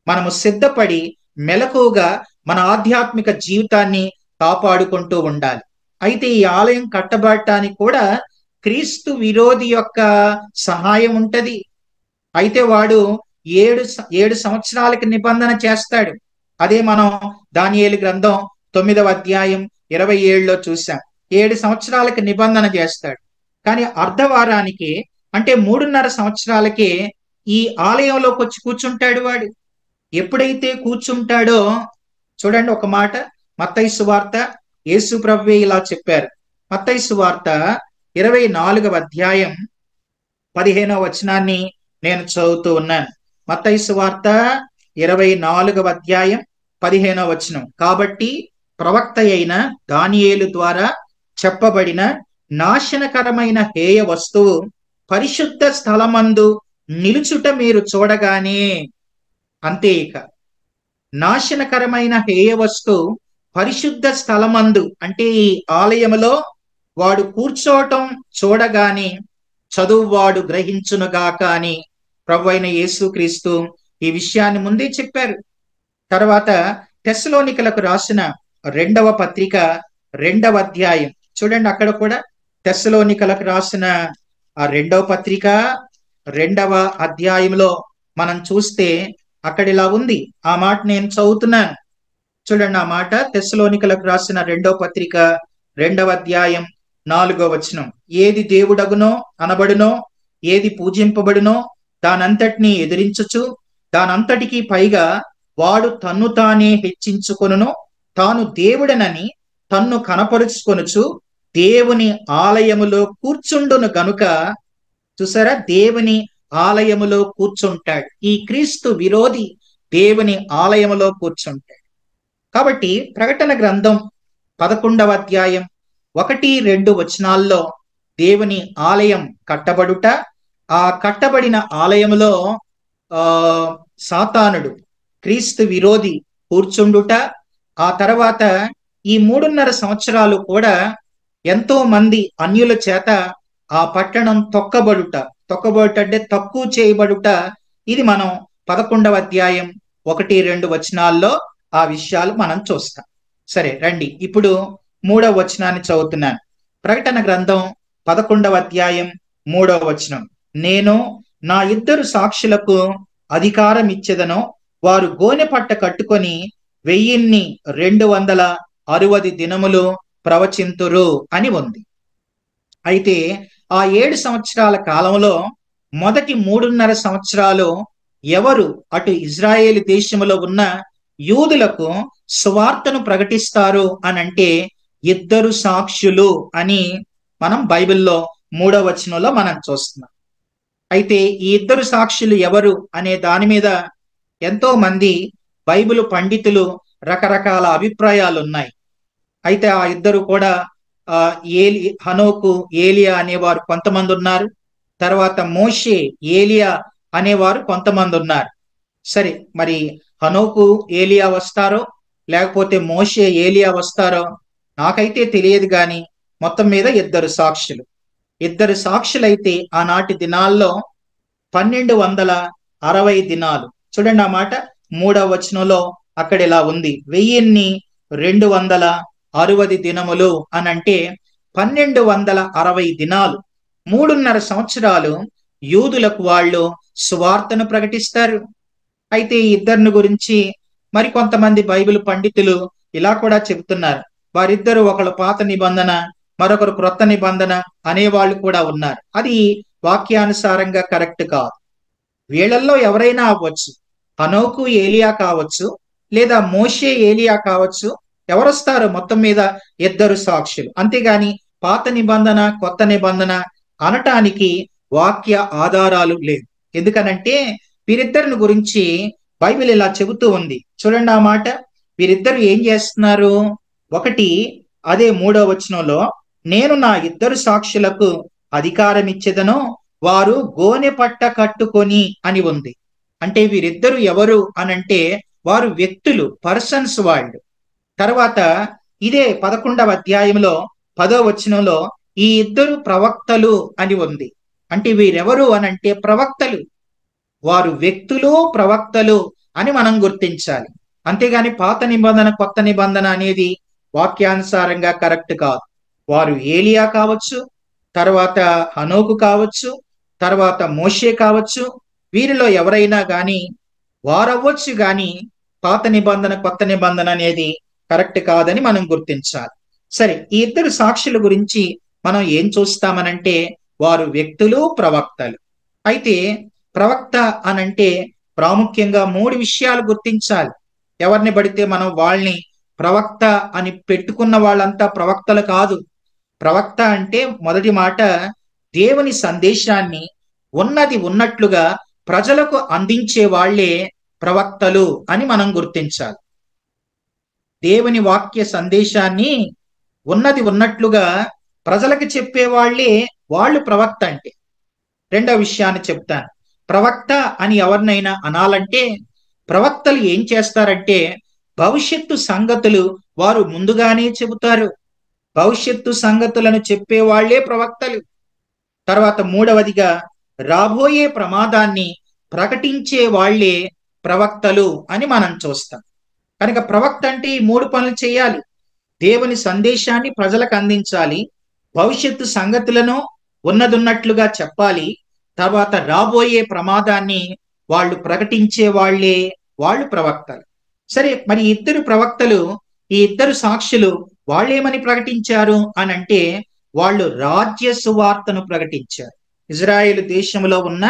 మనము సిద్ధపడి మెలకుగా మన ఆధ్యాత్మిక జీవితాన్ని కాపాడుకుంటూ ఉండాలి. అయితే ఈ ఆలయం కట్టబడటానికి కూడా క్రీస్తు విరోధి యొక్క సహాయం ఉంటది. అయితే వాడు 7 సంవత్సరాలకి నిబంధన చేస్తాడు. అదే మనం దానియేలు గ్రంథం 9వ అధ్యాయం 27లో చూసాం. 7 సంవత్సరాలకి నిబంధన చేస్తాడు. కానీ అర్ధవారానికి అంటే 3.5 సంవత్సరాలకే ఈ ఆలయంలోకి వచ్చి కూర్చుంటాడు. వాడు ఎప్పుడైతే కూర్చుంటాడో చూడండి ఒక మాట, మత్తయి సువార్త, యేసు ప్రభువే ఇలా చెప్పారు. మత్తయి సువార్త 24వ అధ్యాయం 15వ వచనాన్ని నేను చదువుతూ ఉన్నాను. మత్తయి సువార్త 24వ అధ్యాయం 15వ వచనం. కాబట్టి ప్రవక్త అయిన దానియేలు ద్వారా చెప్పబడిన నాశనకరమైన హేయ వస్తువు పరిశుద్ధ స్థలమందు నిలుచుట మీరు చూడగానే, అంతే ఇక నాశనకరమైన హేయ వస్తువు పరిశుద్ధ స్థలమందు అంటే ఈ ఆలయములో వాడు కూర్చోవటం చూడగానే చదువువాడు గ్రహించునుగాక అని ప్రభువైన యేసుక్రీస్తు ఈ విషయాన్ని ముందే చెప్పారు. తర్వాత తెస్సలోనికలకు రాసిన 2వ పత్రిక 2వ అధ్యాయం చూడండి. అక్కడ కూడా తెస్సలోనికలకు రాసిన ఆ 2వ పత్రిక 2వ అధ్యాయంలో మనం చూస్తే అక్కడ ఇలా ఉంది. ఆ మాట నేను చదువుతున్నాను చూడండి. ఆ మాట తెస్సలోనికలకు రాసిన 2వ పత్రిక 2వ అధ్యాయం 4వ వచనం. ఏది దేవుడగునో అనబడునో, ఏది పూజింపబడునో దానంతటినీ ఎదిరించుచు, దానంతటికీ పైగా వాడు తన్ను తానే హెచ్చించుకొనును, తాను దేవుడనని తన్ను కనపరుచుకొనుచు దేవుని ఆలయములో కూర్చుండును గనుక. చూసారా, దేవుని ఆలయములో కూర్చుంటాడు. ఈ క్రీస్తు విరోధి దేవుని ఆలయములో కూర్చుంటాడు. కాబట్టి ప్రకటన గ్రంథం 11వ అధ్యాయం 1-2 వచనాల్లో దేవుని ఆలయం కట్టబడుట, ఆ కట్టబడిన ఆలయములో సాతానుడు క్రీస్తు విరోధి కూర్చుండుట, ఆ తర్వాత ఈ 3.5 సంవత్సరాలు కూడా ఎంతో మంది అన్యుల చేత ఆ పట్టణం తొక్కబడుట అంటే తక్కువ చేయబడుట, ఇది మనం 11వ అధ్యాయం 1-2 వచనాల్లో ఆ విషయాలు మనం చూస్తాం. సరే రండి, ఇప్పుడు 3వ వచనాన్ని చదువుతున్నాను. ప్రకటన గ్రంథం 11వ అధ్యాయం 3వ వచనం. నేను నా 2 సాక్షులకు అధికారం ఇచ్చేదను, వారు గోనె పట్ట కట్టుకొని 1260 దినములు ప్రవచింతురు అని ఉంది. అయితే ఆ 7 సంవత్సరాల కాలంలో మొదటి 3.5 సంవత్సరాలు ఎవరు అటు ఇజ్రాయేలు దేశంలో ఉన్న యూదులకు సువార్తను ప్రకటిస్తారు అని అంటే 2 సాక్షులు అని మనం బైబిల్లో 3వ వచనంలో మనం చూస్తున్నాం. అయితే ఈ 2 సాక్షులు ఎవరు అనే దాని మీద ఎంతో మంది బైబిల్ పండితులు రకరకాల అభిప్రాయాలు ఉన్నాయి. అయితే ఆ ఇద్దరు కూడా హనోకు ఏలియా అనేవారు కొంతమంది ఉన్నారు. తర్వాత మోషే ఏలియా అనేవారు కొంతమంది ఉన్నారు. సరే, మరి హనోకు ఏలియా వస్తారో లేకపోతే మోషే ఏలియా వస్తారో నాకైతే తెలియదు, కానీ మొత్తం మీద ఇద్దరు సాక్షులైతే ఆనాటి దినాల్లో 1260 దినాలు. చూడండి ఆ మాట 3వ వచనంలో అక్కడ ఇలా ఉంది, 1260 దినములు అని అంటే 1260 దినాలు, 3.5 సంవత్సరాలు యూదులకు వాళ్ళు సువార్తను ప్రకటిస్తారు. అయితే ఈ ఇద్దరిని గురించి మరి కొంతమంది బైబిల్ పండితులు ఇలా కూడా చెబుతున్నారు, వారిద్దరు ఒకరు పాత నిబంధన, మరొకరు క్రొత్త నిబంధన అనేవాళ్ళు కూడా ఉన్నారు. అది వాక్యానుసారంగా కరెక్ట్ కాదు. వీళ్ళల్లో ఎవరైనా అవ్వచ్చు, హనోకు ఏలియా కావచ్చు, లేదా మోషే ఏలియా కావచ్చు. ఎవరొస్తారు? మొత్తం మీద ఇద్దరు సాక్షులు. అంతేగాని పాత నిబంధన కొత్త నిబంధన అనటానికి వాక్య ఆధారాలు లేవు. ఎందుకనంటే వీరిద్దరిని గురించి బైబిల్ ఇలా చెబుతూ ఉంది. చూడండి ఆ మాట, వీరిద్దరు ఏం చేస్తున్నారు? ఒకటి, అదే 3వ వచనంలో, నేను నా ఇద్దరు సాక్షులకు అధికారం ఇచ్చేదను, వారు గోనె పట్ట కట్టుకొని అని ఉంది. అంటే వీరిద్దరు ఎవరు అనంటే వారు వ్యక్తులు, పర్సన్స్ వాళ్ళు. తర్వాత ఇదే 11వ అధ్యాయంలో 10వ వచనంలో ఈ ఇద్దరు ప్రవక్తలు అని ఉంది. అంటే వీరెవరు అనంటే ప్రవక్తలు. వారు వ్యక్తులు, ప్రవక్తలు అని మనం గుర్తించాలి. అంతేగాని పాత నిబంధన కొత్త నిబంధన అనేది వాక్యానుసారంగా కరెక్ట్ కాదు. వారు ఏలియా కావచ్చు, తర్వాత హనోకు కావచ్చు, తర్వాత మోషే కావచ్చు. వీరిలో ఎవరైనా గాని వారవ్వచ్చు, గాని పాత నిబంధన కొత్త నిబంధన అనేది కరెక్ట్ కాదని మనం గుర్తించాలి. సరే, ఈ ఇద్దరు సాక్షుల గురించి మనం ఏం చూస్తామనంటే వారు వ్యక్తులు, ప్రవక్తలు. అయితే ప్రవక్త అనంటే ప్రాముఖ్యంగా 3 విషయాలు గుర్తించాలి. ఎవరిని పడితే మనం వాళ్ళని ప్రవక్త అని పెట్టుకున్న వాళ్ళంతా ప్రవక్తలు కాదు. ప్రవక్త అంటే మొదటి మాట, దేవుని సందేశాన్ని ఉన్నది ఉన్నట్లుగా ప్రజలకు అందించే వాళ్లే ప్రవక్తలు అని మనం గుర్తించాలి. దేవుని వాక్య సందేశాన్ని ఉన్నది ఉన్నట్లుగా ప్రజలకు చెప్పేవాళ్లే వాళ్ళు ప్రవక్త అంటే. రెండవ విషయాన్ని చెప్తాను. ప్రవక్త అని ఎవరినైనా అనాలంటే ప్రవక్తలు ఏం చేస్తారంటే భవిష్యత్తు సంగతులు వారు ముందుగానే చెబుతారు. భవిష్యత్తు సంగతులను చెప్పేవాళ్లే ప్రవక్తలు. తర్వాత 3వదిగా రాబోయే ప్రమాదాన్ని ప్రకటించే వాళ్లే ప్రవక్తలు అని మనం చూస్తాం. కనుక ప్రవక్త అంటే ఈ 3 పనులు చేయాలి. దేవుని సందేశాన్ని ప్రజలకు అందించాలి, భవిష్యత్తు సంగతులను ఉన్నదున్నట్లుగా చెప్పాలి, తర్వాత రాబోయే ప్రమాదాన్ని వాళ్ళు ప్రకటించే వాళ్ళు ప్రవక్తలు. సరే, మరి ఇద్దరు ప్రవక్తలు, ఈ ఇద్దరు సాక్షులు వాళ్ళేమని ప్రకటించారు అని అంటే వాళ్ళు రాజ్య సువార్తను ప్రకటించారు. ఇజ్రాయేలు దేశంలో ఉన్న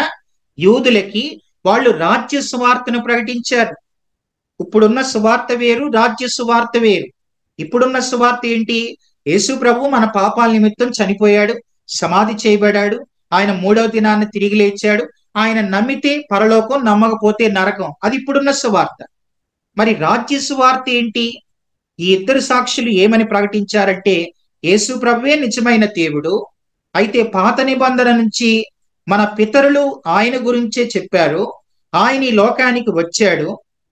యూదులకి వాళ్ళు రాజ్య సువార్తను ప్రకటించారు. ఇప్పుడున్న సువార్త వేరు, రాజ్య సువార్త వేరు. ఇప్పుడున్న సువార్త ఏంటి? యేసు ప్రభు మన పాపాల నిమిత్తం చనిపోయాడు, సమాధి చేయబడ్డాడు, ఆయన 3వ దినాన్ని తిరిగి లేచాడు, ఆయన నమ్మితే పరలోకం, నమ్మకపోతే నరకం. అది ఇప్పుడున్న సువార్త. మరి రాజ్య సువార్త ఏంటి? ఈ ఇద్దరు సాక్షులు ఏమని ప్రకటించారంటే యేసు ప్రభువే నిజమైన దేవుడు, అయితే పాత నిబంధన నుంచి మన పితరులు ఆయన గురించే చెప్పారు, ఆయన ఈ లోకానికి వచ్చాడు,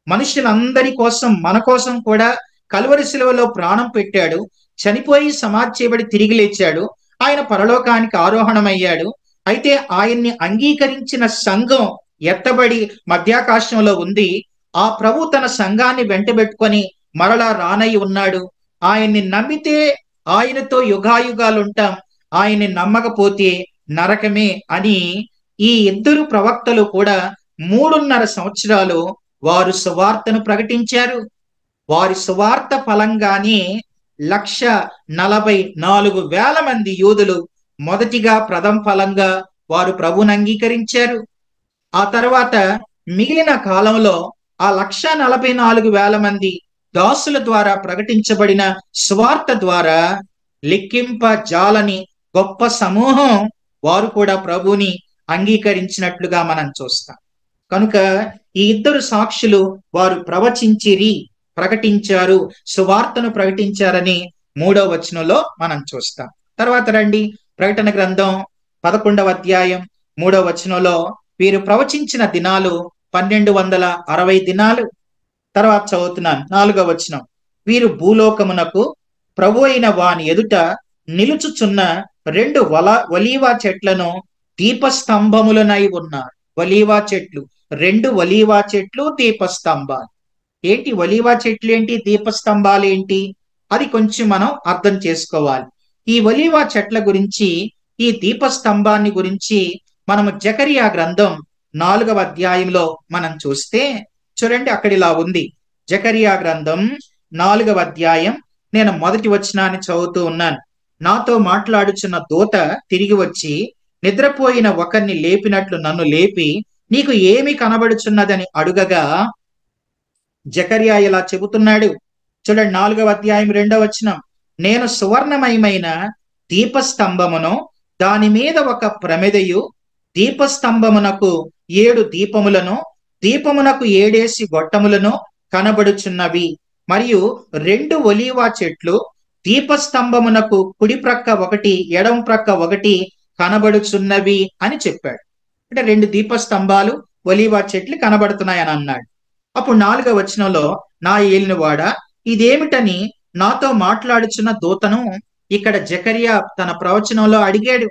మనుషులందరి కోసం, మన కోసం కూడా కల్వరి శిలువలో ప్రాణం పెట్టాడు, చనిపోయి సమాధి చేయబడి తిరిగి లేచాడు, ఆయన పరలోకానికి ఆరోహణమయ్యాడు. అయితే ఆయన్ని అంగీకరించిన సంఘం ఎత్తబడి మధ్యాకాశంలో ఉంది. ఆ ప్రభు తన సంఘాన్ని వెంటబెట్టుకొని మరలా రానై ఉన్నాడు. ఆయన్ని నమ్మితే ఆయనతో యుగాయుగాలు ఉంటాం, ఆయన్ని నమ్మకపోతే నరకమే అని ఈ ఇద్దరు ప్రవక్తలు కూడా 3.5 సంవత్సరాలు వారు సువార్తను ప్రకటించారు. వారి సువార్త ఫలంగానే 1,44,000 మంది యూదులు మొదటిగా ప్రథమ ఫలంగా వారు ప్రభువుని అంగీకరించారు. ఆ తర్వాత మిగిలిన కాలంలో ఆ 1,44,000 మంది దాసుల ద్వారా ప్రకటించబడిన సువార్త ద్వారా లెక్కింపజాలని గొప్ప సమూహం వారు కూడా ప్రభువుని అంగీకరించినట్లుగా మనం చూస్తాం. కనుక ఈ ఇద్దరు సాక్షులు వారు ప్రకటించారు, సువార్తను ప్రకటించారని 3వ వచనంలో మనం చూస్తాం. తర్వాత రండి, ప్రకటన గ్రంథం 11వ అధ్యాయం 3వ వచనంలో వీరు ప్రవచించిన దినాలు 1260 దినాలు. తర్వాత చదువుతున్నాను 4వ వచనం. వీరు భూలోకమునకు ప్రభు అయిన వాని ఎదుట నిలుచుచున్న 2 ఒలీవ చెట్లను దీపస్తంభములనై ఉన్నారు. ఒలీవ చెట్లు, 2 ఒలీవ చెట్లు దీపస్తంభాలు. ఏంటి ఒలీవ చెట్లు ఏంటి, దీపస్తంభాలు ఏంటి, అది కొంచెం మనం అర్థం చేసుకోవాలి. ఈ ఒలీవ చెట్ల గురించి, ఈ దీపస్తంభాన్ని గురించి మనము జకరియా గ్రంథం 4వ అధ్యాయంలో మనం చూస్తే చూడండి, అక్కడ ఇలా ఉంది. జకరియా గ్రంథం 4వ అధ్యాయం, నేను మొదటి వచనాన్ని చదువుతూ ఉన్నాను. నాతో మాట్లాడుచున్న దూత తిరిగి వచ్చి నిద్రపోయిన ఒకరిని లేపినట్లు నన్ను లేపి, నీకు ఏమి కనబడుచున్నదని అడుగగా, జకరియా ఇలా చెబుతున్నాడు. చూడండి 4వ అధ్యాయం 2వ వచనం. నేను సువర్ణమయమైన దీపస్తంభమును, దాని మీద ఒక ప్రమిదయు, దీపస్తంభమునకు 7 దీపములను, దీపమునకు 7 గొట్టములను కనబడుచున్నవి. మరియు 2 ఒలీవ చెట్లు దీపస్తంభమునకు కుడి ప్రక్క ఒకటి, ఎడమ ప్రక్క ఒకటి కనబడుచున్నవి అని చెప్పాడు. అంటే 2 దీపస్తంభాలు, ఒలీవ చెట్లు కనబడుతున్నాయి అని అన్నాడు. అప్పుడు 4వ వచనంలో, నా ఏలినవాడా, ఇదేమిటని నాతో మాట్లాడుచున్న దూతను ఇక్కడ జకరియా తన ప్రవచనంలో అడిగాడు.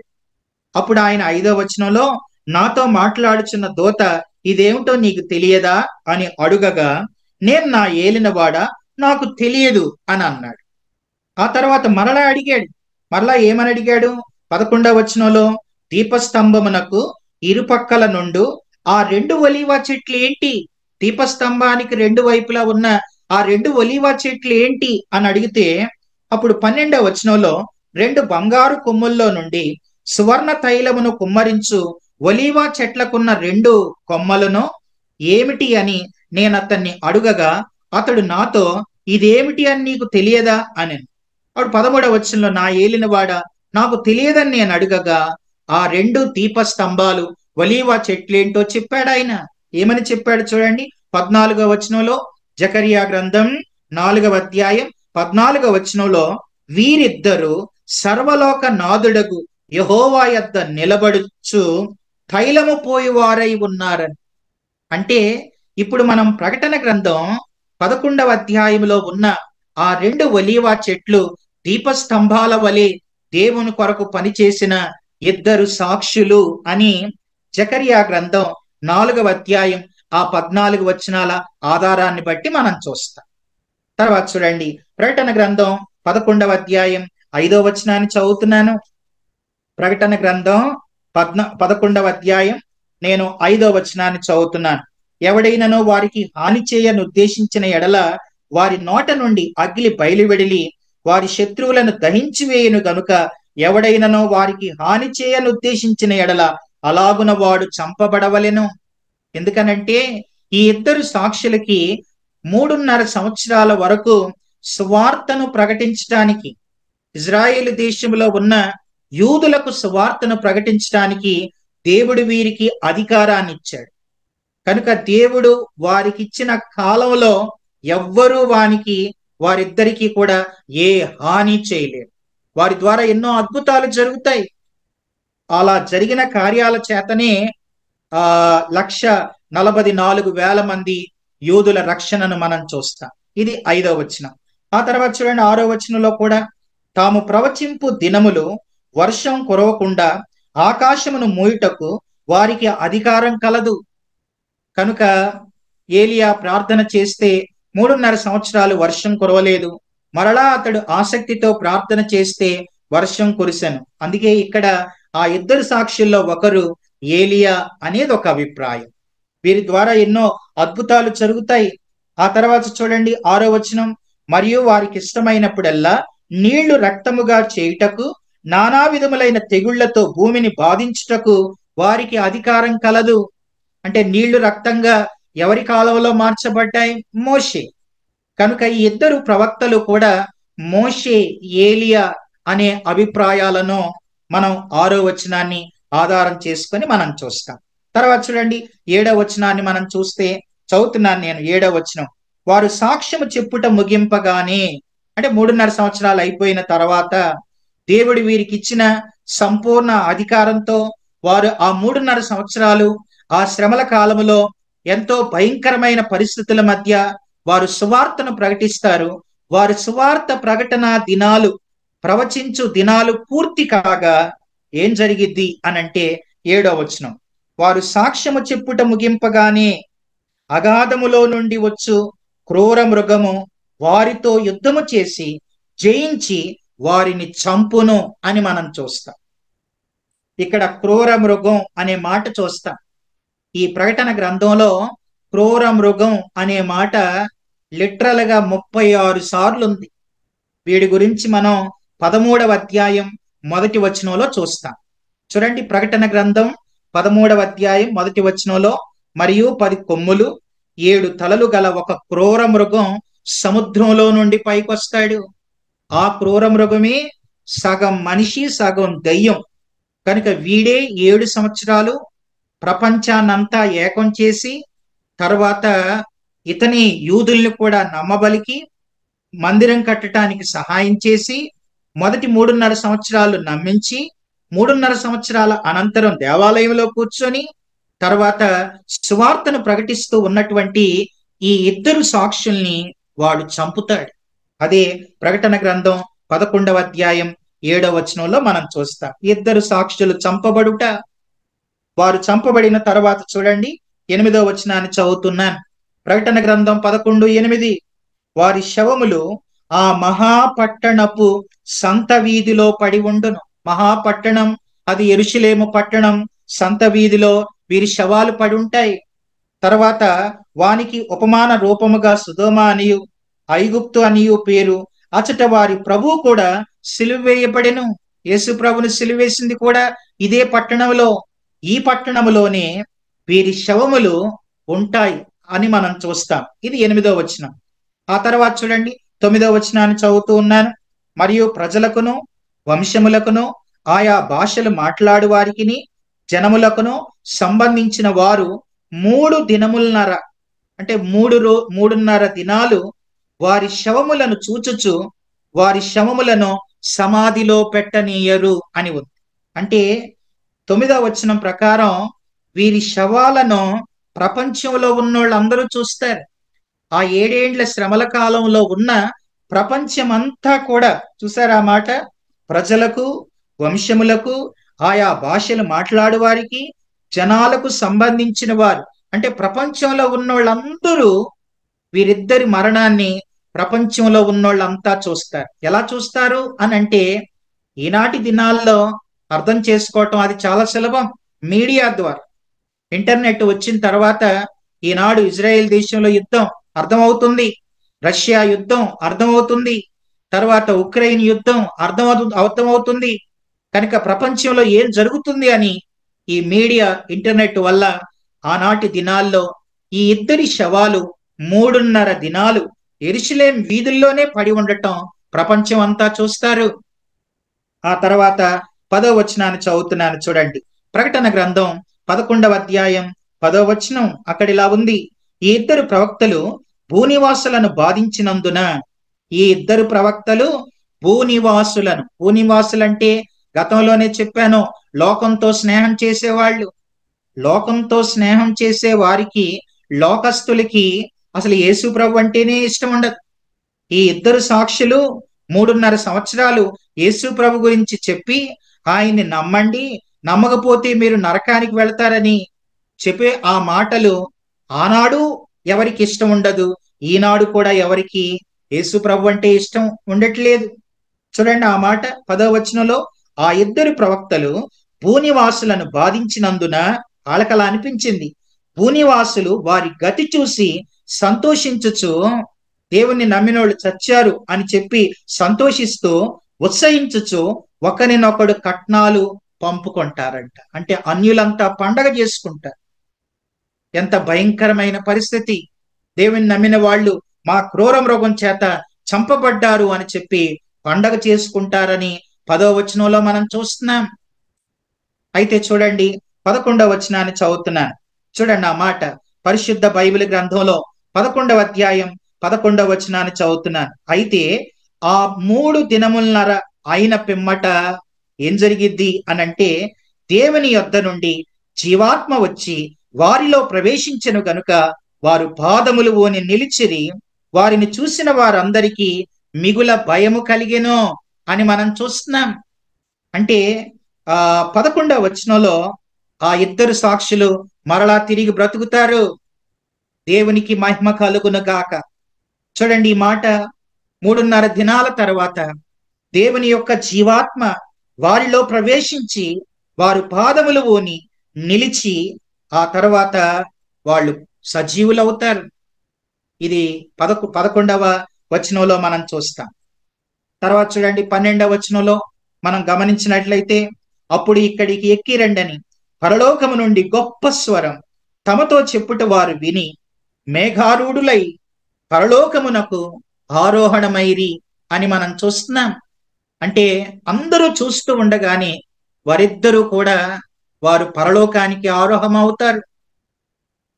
అప్పుడు ఆయన 5వ వచనంలో, నాతో మాట్లాడుచున్న దూత ఇదేమిటో నీకు తెలియదా అని అడుగగా, నేను నా ఏలినవాడా, నాకు తెలియదు అని అన్నాడు. ఆ తర్వాత మరలా అడిగాడు. మరలా ఏమని అడిగాడు? 11వ వచనంలో, దీపస్తంభమునకు ఇరుపక్కల నుండు ఆ 2 ఒలీవ చెట్లు ఏంటి, దీపస్తంభానికి 2 వైపులా ఉన్న ఆ 2 ఒలీవ చెట్లు ఏంటి అని అడిగితే, అప్పుడు 12వ వచనంలో, 2 బంగారు కొమ్ముల్లో నుండి సువర్ణ తైలమును కుమ్మరించు ఒలీవ చెట్లకున్న 2 కొమ్మలను ఏమిటి అని నేను అతన్ని అడుగగా, అతడు నాతో ఇదేమిటి అని నీకు తెలియదా అని. అప్పుడు 13వ వచనంలో, నా ఏలినవాడా, నాకు తెలియదని నేను అడుగగా, ఆ 2 దీపస్తంభాలు ఒలీవ చెట్లేంటో చెప్పాడు ఆయన. ఏమని చెప్పాడు చూడండి, 14వ వచనంలో, జకరియా గ్రంథం 4వ అధ్యాయం 14వ వచనంలో, వీరిద్దరు సర్వలోక నాదుడగు యెహోవా యొద్ద నిలబడుచు తైలము పోయివారై ఉన్నారని. అంటే ఇప్పుడు మనం ప్రకటన గ్రంథం 11వ అధ్యాయంలో ఉన్న ఆ 2 ఒలీవ చెట్లు దీపస్తంభాల వలె దేవుని కొరకు పనిచేసిన 2 సాక్షులు అని జకరియా గ్రంథం 4వ అధ్యాయం ఆ 14 వచనాల ఆధారాన్ని బట్టి మనం చూస్తాం. తర్వాత చూడండి, ప్రకటన గ్రంథం 11వ అధ్యాయం 5వ వచనాన్ని చదువుతున్నాను. ప్రకటన గ్రంథం 11వ అధ్యాయం నేను 5వ వచనాన్ని చదువుతున్నాను. ఎవడైనను వారికి హాని చేయను ఉద్దేశించిన ఎడల వారి నోట నుండి అగ్ని బయలువెడిలి వారి శత్రువులను దహించి వేయును గనుక, ఎవడైనను వారికి హాని చేయను ఉద్దేశించిన ఎడల అలాగున వాడు చంపబడవలెను. ఎందుకనంటే ఈ 2 సాక్షులకి 3.5 సంవత్సరాల వరకు సువార్తను ప్రకటించడానికి, ఇజ్రాయేలు దేశంలో ఉన్న యూదులకు సువార్తను ప్రకటించడానికి దేవుడు వీరికి అధికారాన్ని ఇచ్చాడు. కనుక దేవుడు వారికి ఇచ్చిన కాలంలో ఎవ్వరూ వారిద్దరికీ కూడా ఏ హాని చేయలేరు. వారి ద్వారా ఎన్నో అద్భుతాలు జరుగుతాయి. అలా జరిగిన కార్యాల చేతనే 1,44,000 మంది యూదుల రక్షణను మనం చూస్తాం. ఇది 5వ వచనం. ఆ తర్వాత చూడండి 6వ వచనంలో కూడా, తాము ప్రవచింపు దినములు వర్షం కురవకుండా ఆకాశమును మూయుటకు వారికి అధికారం కలదు. కనుక ఏలియా ప్రార్థన చేస్తే 3.5 సంవత్సరాలు వర్షం కురవలేదు. మరలా అతడు ఆసక్తితో ప్రార్థన చేస్తే వర్షం కురిసెను. అందుకే ఇక్కడ ఆ 2 సాక్షుల్లో ఒకరు ఏలియా అనేది ఒక అభిప్రాయం. వీరి ద్వారా ఎన్నో అద్భుతాలు జరుగుతాయి. ఆ తర్వాత చూడండి 6వ వచనం, మరియు వారికి ఇష్టమైనప్పుడల్లా నీళ్లు రక్తముగా చేయుటకు నానా విధములైన తెగుళ్లతో భూమిని బాధించుటకు వారికి అధికారం కలదు. అంటే నీళ్లు రక్తంగా ఎవరి కాలంలో మార్చబడ్డాయి? మోషే. కనుక ఈ 2 ప్రవక్తలు కూడా మోషే, ఏలియా అనే అభిప్రాయాలను మనం 6వ వచనాన్ని ఆధారం చేసుకొని మనం చూస్తాం. తర్వాత చూడండి 7వ వచనాన్ని మనం చూస్తే, చదువుతున్నాను నేను 7వ వచనం. వారు సాక్ష్యము చెప్పుట ముగింపగానే, అంటే 3.5 సంవత్సరాలు అయిపోయిన తర్వాత దేవుడు వీరికి ఇచ్చిన సంపూర్ణ అధికారంతో వారు ఆ 3.5 సంవత్సరాలు ఆ శ్రమల కాలములో ఎంతో భయంకరమైన పరిస్థితుల మధ్య వారు సువార్తను ప్రకటిస్తారు. వారి సువార్త ప్రకటన దినాలు, ప్రవచించు దినాలు పూర్తి కాగా ఏం జరిగిద్ది అనంటే 7వ వచనం. వారు సాక్ష్యము చెప్పుట ముగింపగానే అగాధములో నుండి వచ్చు క్రూర మృగము వారితో యుద్ధము చేసి జయించి వారిని చంపును అని మనం చూస్తాం. ఇక్కడ క్రూర మృగం అనే మాట చూస్తాం. ఈ ప్రకటన గ్రంథంలో క్రూర మృగం అనే మాట లిటరల్ గా 36 సార్లు ఉంది. వీడి గురించి మనం 13వ అధ్యాయం 1వ వచనంలో చూస్తాం. చూడండి, ప్రకటన గ్రంథం 13వ అధ్యాయం 1వ వచనంలో, మరియు 10 కొమ్ములు 7 తలలు గల ఒక క్రూర మృగం సముద్రంలో నుండి పైకొస్తాడు. ఆ క్రూర మృగమే సగం మనిషి సగం దయ్యం కనుక వీడే 7 సంవత్సరాలు ప్రపంచాన్నంతా ఏకం చేసి, తర్వాత ఇతని యూదుల్ని కూడా నమ్మబలికి మందిరం కట్టడానికి సహాయం చేసి, మొదటి 3.5 సంవత్సరాలు నమ్మించి 3.5 సంవత్సరాల అనంతరం దేవాలయంలో కూర్చొని తర్వాత సువార్తను ప్రకటిస్తూ ఉన్నటువంటి ఈ 2 సాక్షుల్ని వాడు చంపుతాడు. అదే ప్రకటన గ్రంథం 11వ అధ్యాయం 7వ వచనంలో మనం చూస్తాం. 2 సాక్షులు చంపబడుట. వారు చంపబడిన తర్వాత చూడండి 8వ వచనాన్ని చదువుతున్నాను. ప్రకటన గ్రంథం 11:8. వారి శవములు ఆ మహాపట్టణపు సంత వీధిలో పడి ఉండును. మహాపట్టణం అది యెరూషలేము పట్టణం. సంత వీధిలో వీరి శవాలు పడి ఉంటాయి. తర్వాత వానికి ఉపమాన రూపముగా సుధోమ అనియు ఐగుప్తు అనియు పేరు. అచట వారి ప్రభువు కూడా సిలువ వేయబడెను. యేసు ప్రభుని సిలువేసింది కూడా ఇదే పట్టణంలో. ఈ పట్టణంలోనే వీరి శవములు ఉంటాయి అని మనం చూస్తాం. ఇది 8వ వచనం. ఆ తర్వాత చూడండి 9వ వచనాన్ని చదువుతూ ఉన్నాను. మరియు ప్రజలకును వంశములకును ఆయా భాషలు మాట్లాడు వారికిని జనములకును సంబంధించిన వారు 3 దినములన్నర, అంటే 3.5 దినాలు వారి శవములను చూచుచు వారి శవములను సమాధిలో పెట్టనీయరు అని ఉంది. అంటే 9వ వచనం ప్రకారం వీరి శవాలను ప్రపంచంలో ఉన్నోళ్ళందరూ చూస్తారు. ఆ 7 ఏండ్ల శ్రమల కాలంలో ఉన్న ప్రపంచమంతా కూడా చూసారు ఆ మాట. ప్రజలకు వంశములకు ఆయా భాషలు మాట్లాడు వారికి జనాలకు సంబంధించిన వారు, అంటే ప్రపంచంలో ఉన్నోళ్ళందరూ వీరిద్దరి మరణాన్ని ప్రపంచంలో ఉన్నోళ్ళంతా చూస్తారు. ఎలా చూస్తారు అని అంటే, ఈనాటి దినాల్లో అర్థం చేసుకోవటం అది చాలా సులభం. మీడియా ద్వారా, ఇంటర్నెట్ వచ్చిన తర్వాత ఈనాడు ఇజ్రాయెల్ దేశంలో యుద్ధం అర్థమవుతుంది, రష్యా యుద్ధం అర్థమవుతుంది, తర్వాత ఉక్రెయిన్ యుద్ధం అర్థమవుతుంది. కనుక ప్రపంచంలో ఏం జరుగుతుంది అని ఈ మీడియా ఇంటర్నెట్ వల్ల ఆనాటి దినాల్లో ఈ 2 శవాలు 3.5 దినాలు యెరూషలేం వీధుల్లోనే పడి ఉండటం ప్రపంచం అంతా చూస్తారు. ఆ తర్వాత 10వ వచనాన్ని చదువుతున్నాను చూడండి. ప్రకటన గ్రంథం 11వ అధ్యాయం 10వ వచనం అక్కడిలా ఉంది. ఈ 2 ప్రవక్తలు భూనివాసులను బాధించినందున, ఈ 2 ప్రవక్తలు భూనివాసులంటే గతంలోనే చెప్పాను, లోకంతో స్నేహం చేసేవాళ్ళు. లోకంతో స్నేహం చేసే వారికి, లోకస్తులకి అసలు యేసు ప్రభు అంటేనే ఇష్టం ఉండదు. ఈ 2 సాక్షులు 3.5 సంవత్సరాలు యేసు ప్రభు గురించి చెప్పి ఆయన్ని నమ్మండి, నమ్మకపోతే మీరు నరకానికి వెళ్తారని చెప్పే ఆ మాటలు ఆనాడు ఎవరికి ఇష్టం ఉండదు, ఈనాడు కూడా ఎవరికి యేసు ప్రభు అంటే ఇష్టం ఉండట్లేదు. చూడండి ఆ మాట 10వ వచనంలో, ఆ 2 ప్రవక్తలు భూనివాసులను బాధించినందున వాళ్ళకలా అనిపించింది. భూనివాసులు వారి గతి చూసి సంతోషించుచు, దేవుణ్ణి నమ్మినోళ్ళు చచ్చారు అని చెప్పి సంతోషిస్తూ ఉత్సహించుచు ఒకరినొకడు కట్నాలు పంపుకుంటారంట. అంటే అన్యులంతా పండగ చేసుకుంటారు. ఎంత భయంకరమైన పరిస్థితి. దేవుని నమ్మిన వాళ్ళు మా క్రూర మృగం చేత చంపబడ్డారు అని చెప్పి పండగ చేసుకుంటారని 10వ వచనంలో మనం చూస్తున్నాం. అయితే చూడండి 11వ వచనాన్ని చదువుతున్నాను. చూడండి ఆ మాట. పరిశుద్ధ బైబిల్ గ్రంథంలో 11వ అధ్యాయం 11వ వచనాన్ని చదువుతున్నాను. అయితే ఆ 3 దినములన్నర అయిన పిమ్మట ఏం జరిగిద్ది అనంటే, దేవుని యొద్ద నుండి జీవాత్మ వచ్చి వారిలో ప్రవేశించెను గనుక వారు పాదములు ఓని నిలిచిరి. వారిని చూసిన వారందరికీ మిగుల భయము కలిగెను అని మనం చూస్తున్నాం. అంటే 11వ వచనంలో ఆ ఇద్దరు సాక్షులు మరలా తిరిగి బ్రతుకుతారు. దేవునికి మహిమ కలుగును గాక. చూడండి ఈ మాట. 3.5 దినాల తర్వాత దేవుని యొక్క జీవాత్మ వారిలో ప్రవేశించి వారు పాదములు ఓని నిలిచి ఆ తర్వాత వాళ్ళు సజీవులవుతారు. ఇది 11వ వచనంలో మనం చూస్తాం. తర్వాత చూడండి 12వ వచనంలో మనం గమనించినట్లయితే, అప్పుడు ఇక్కడికి ఎక్కి రండని పరలోకము నుండి గొప్ప స్వరం తమతో చెప్పుట వారు విని మేఘారూఢులై పరలోకమునకు ఆరోహణమైరి అని మనం చూస్తున్నాం. అంటే అందరూ చూస్తూ ఉండగానే వారిద్దరూ కూడా వారు పరలోకానికి ఆరోహమవుతారు.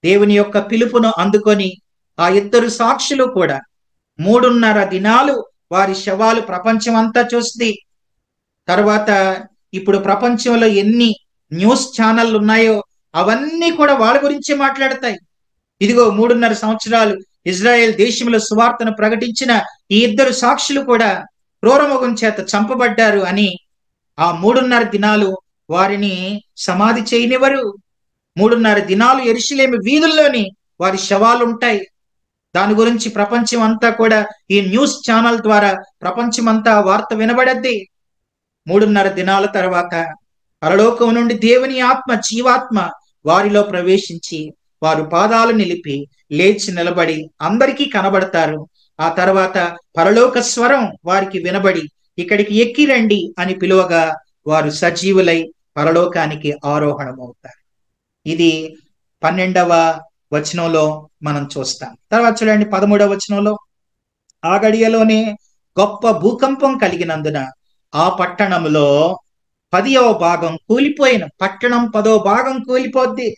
దేవుని యొక్క పిలుపును అందుకొని ఆ ఇద్దరు సాక్షులు కూడా 3.5 దినాలు వారి శవాలు ప్రపంచం అంతా చూస్తుంది. తర్వాత ఇప్పుడు ప్రపంచంలో ఎన్ని న్యూస్ ఛానళ్ళు ఉన్నాయో అవన్నీ కూడా వాళ్ళ గురించే మాట్లాడతాయి. ఇదిగో 3.5 సంవత్సరాలు ఇజ్రాయెల్ దేశంలో సువార్తను ప్రకటించిన ఈ ఇద్దరు సాక్షులు కూడా క్రూరముఖం చేత చంపబడ్డారు అని ఆ 3.5 దినాలు వారిని సమాధి చేయనివ్వరు. 3.5 దినాలు యెరూషలేము వీధుల్లోని వారి శవాలు ఉంటాయి. దాని గురించి ప్రపంచం అంతా కూడా ఈ న్యూస్ ఛానల్ ద్వారా ప్రపంచం అంతా వార్త వినబడద్ది. 3.5 దినాల తర్వాత పరలోకం నుండి దేవుని ఆత్మ జీవాత్మ వారిలో ప్రవేశించి వారు పాదాలు నిలిపి లేచి నిలబడి అందరికీ కనబడతారు. ఆ తర్వాత పరలోక స్వరం వారికి వినబడి ఇక్కడికి ఎక్కి రండి అని పిలువగా వారు సజీవులై పరలోకానికి ఆరోహణమవుతారు. ఇది 12వ వచనంలో మనం చూస్తాం. తర్వాత చూడండి 13వ వచనంలో, ఆ గడియలోనే గొప్ప భూకంపం కలిగినందున ఆ పట్టణంలో 10వ భాగం కూలిపోయిన. పట్టణం 10వ భాగం కూలిపోద్ది.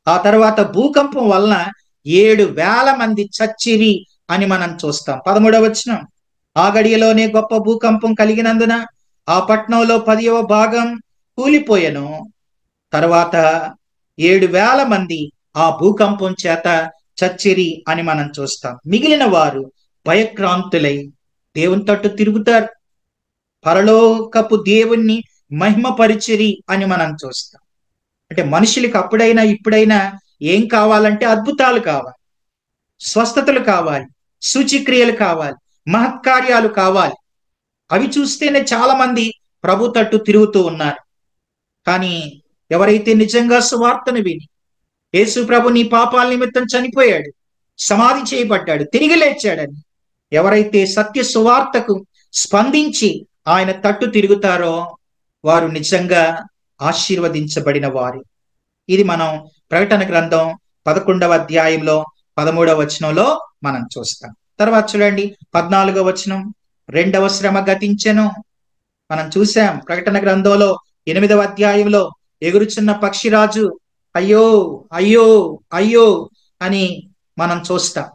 ఆ తర్వాత భూకంపం వలన 7,000 మంది చచ్చిరి అని మనం చూస్తాం. 13వ వచనం, ఆ గడియలోనే గొప్ప భూకంపం కలిగినందున ఆ పట్టణంలో 10వ భాగం కూలిపోయెను. తర్వాత 7,000 మంది ఆ భూకంపం చేత చచ్చిరి అని మనం చూస్తాం. మిగిలిన వారు భయక్రాంతులై దేవుని తట్టు తిరుగుతారు. పరలోకపు దేవుణ్ణి మహిమపరిచిరి అని మనం చూస్తాం. అంటే మనుషులకి అప్పుడైనా ఇప్పుడైనా ఏం కావాలంటే అద్భుతాలు కావాలి, స్వస్థతలు కావాలి, సూచిక్రియలు కావాలి, మహత్కార్యాలు కావాలి. అవి చూస్తేనే చాలా మంది ప్రభు తట్టు తిరుగుతూ ఉన్నారు. కానీ ఎవరైతే నిజంగా సువార్తను విని యేసు ప్రభు నీ పాపాల నిమిత్తం చనిపోయాడు, సమాధి చేయబడ్డాడు, తిరిగి లేచాడని ఎవరైతే సత్య సువార్తకు స్పందించి ఆయన తట్టు తిరుగుతారో వారు నిజంగా ఆశీర్వదించబడిన వారు. ఇది మనం ప్రకటన గ్రంథం 11వ అధ్యాయంలో 13వ వచనంలో మనం చూస్తాం. తర్వాత చూడండి 14వ వచనం, 2వ శ్రమ గతించెను. మనం చూసాం ప్రకటన గ్రంథంలో 8వ అధ్యాయంలో ఎగురుచున్న పక్షిరాజు అయ్యో అయ్యో అయ్యో అని మనం చూస్తాం.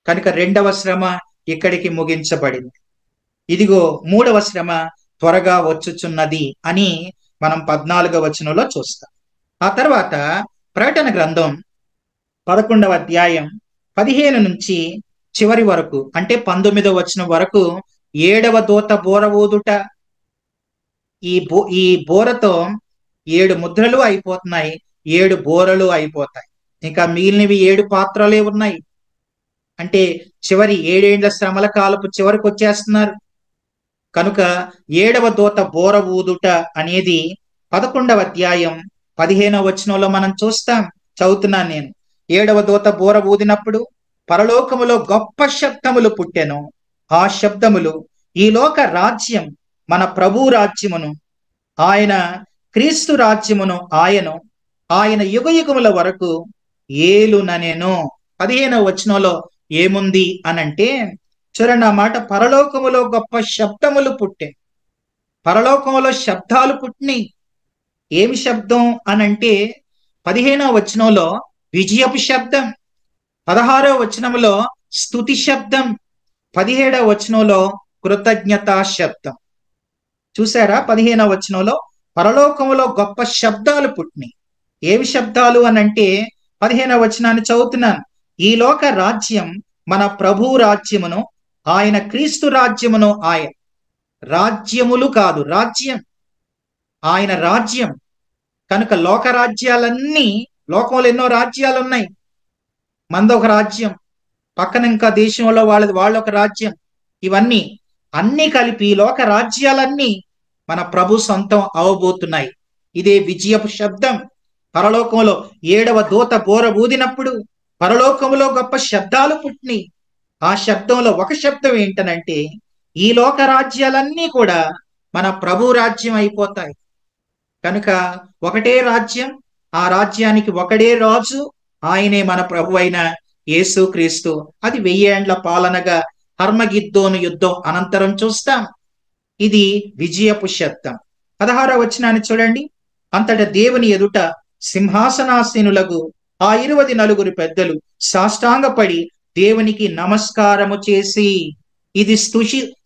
కనుక 2వ శ్రమ ఇక్కడికి ముగించబడింది. ఇదిగో 3వ శ్రమ త్వరగా వచ్చుచున్నది అని మనం 14వ వచనంలో చూస్తాం. ఆ తర్వాత ప్రకటన గ్రంథం 11వ అధ్యాయం 15 నుంచి చివరి వరకు అంటే 19వ వచనం వరకు 7వ దూత బోర ఊదుట. ఈ బోరతో 7 ముద్రలు అయిపోతున్నాయి, 7 బోరలు అయిపోతాయి. ఇంకా మిగిలినవి 7 పాత్రలే ఉన్నాయి. అంటే చివరి 7 ఏండ్ల శ్రమల కాలపు చివరికి వచ్చేస్తున్నారు. కనుక 7వ దూత బోర ఊదుట అనేది 11వ అధ్యాయం 15వ వచనంలో మనం చూస్తాం. చదువుతున్నాను నేను. 7వ దూత బోర ఊదినప్పుడు పరలోకములో గొప్ప శబ్దములు పుట్టెను. ఆ శబ్దములు ఈ లోక రాజ్యం మన ప్రభు రాజ్యమును, ఆయన క్రీస్తు రాజ్యమును ఆయన యుగయుగముల వరకు ఏలుననెను. 15వ వచనంలో ఏముంది అనంటే చూడండి ఆ మాట, పరలోకములో గొప్ప శబ్దములు పుట్టే. పరలోకములో శబ్దాలు పుట్టినాయి. ఏమి శబ్దం అనంటే 15వ వచనంలో విజయపు శబ్దం, 16వ వచనంలో స్తుతి శబ్దం, 17వ వచనంలో కృతజ్ఞతా శబ్దం. చూసారా? 15వ వచనంలో పరలోకములో గొప్ప శబ్దాలు పుట్టినాయి. ఏవి శబ్దాలు అనంటే 15వ వచనాన్ని చదువుతున్నాను. ఈ లోక రాజ్యం మన ప్రభు రాజ్యమును, ఆయన క్రీస్తు రాజ్యమును, ఆయన రాజ్యములు కాదు, రాజ్యం, ఆయన రాజ్యం. కనుక లోక రాజ్యాలన్నీ, లోకంలో ఎన్నో రాజ్యాలు ఉన్నాయి. మందొక రాజ్యం, పక్కన ఇంకా దేశంలో వాళ్ళొక రాజ్యం. ఇవన్నీ అన్ని కలిపి లోక రాజ్యాలన్నీ మన ప్రభు సొంతం అవబోతున్నాయి. ఇదే విజయపు శబ్దం. పరలోకంలో 7వ దూత బోర ఊదినప్పుడు పరలోకంలో గొప్ప శబ్దాలు పుట్టినాయి. ఆ శబ్దంలో ఒక శబ్దం ఏంటనంటే ఈ లోక రాజ్యాలన్నీ కూడా మన ప్రభు రాజ్యం అయిపోతాయి. కనుక ఒకటే రాజ్యం, ఆ రాజ్యానికి ఒకడే రాజు, ఆయనే మన ప్రభు అయిన యేసుక్రీస్తు. అది 1000 ఏండ్ల పాలనగా హర్మగిద్దోను యుద్ధం అనంతరం చూస్తాం. ఇది విజయపు శబ్దం. 16వ వచనాన్ని చూడండి. అంతట దేవుని ఎదుట సింహాసనాసీనులకు ఆ 24 పెద్దలు సాష్టాంగపడి దేవునికి నమస్కారము చేసి, ఇది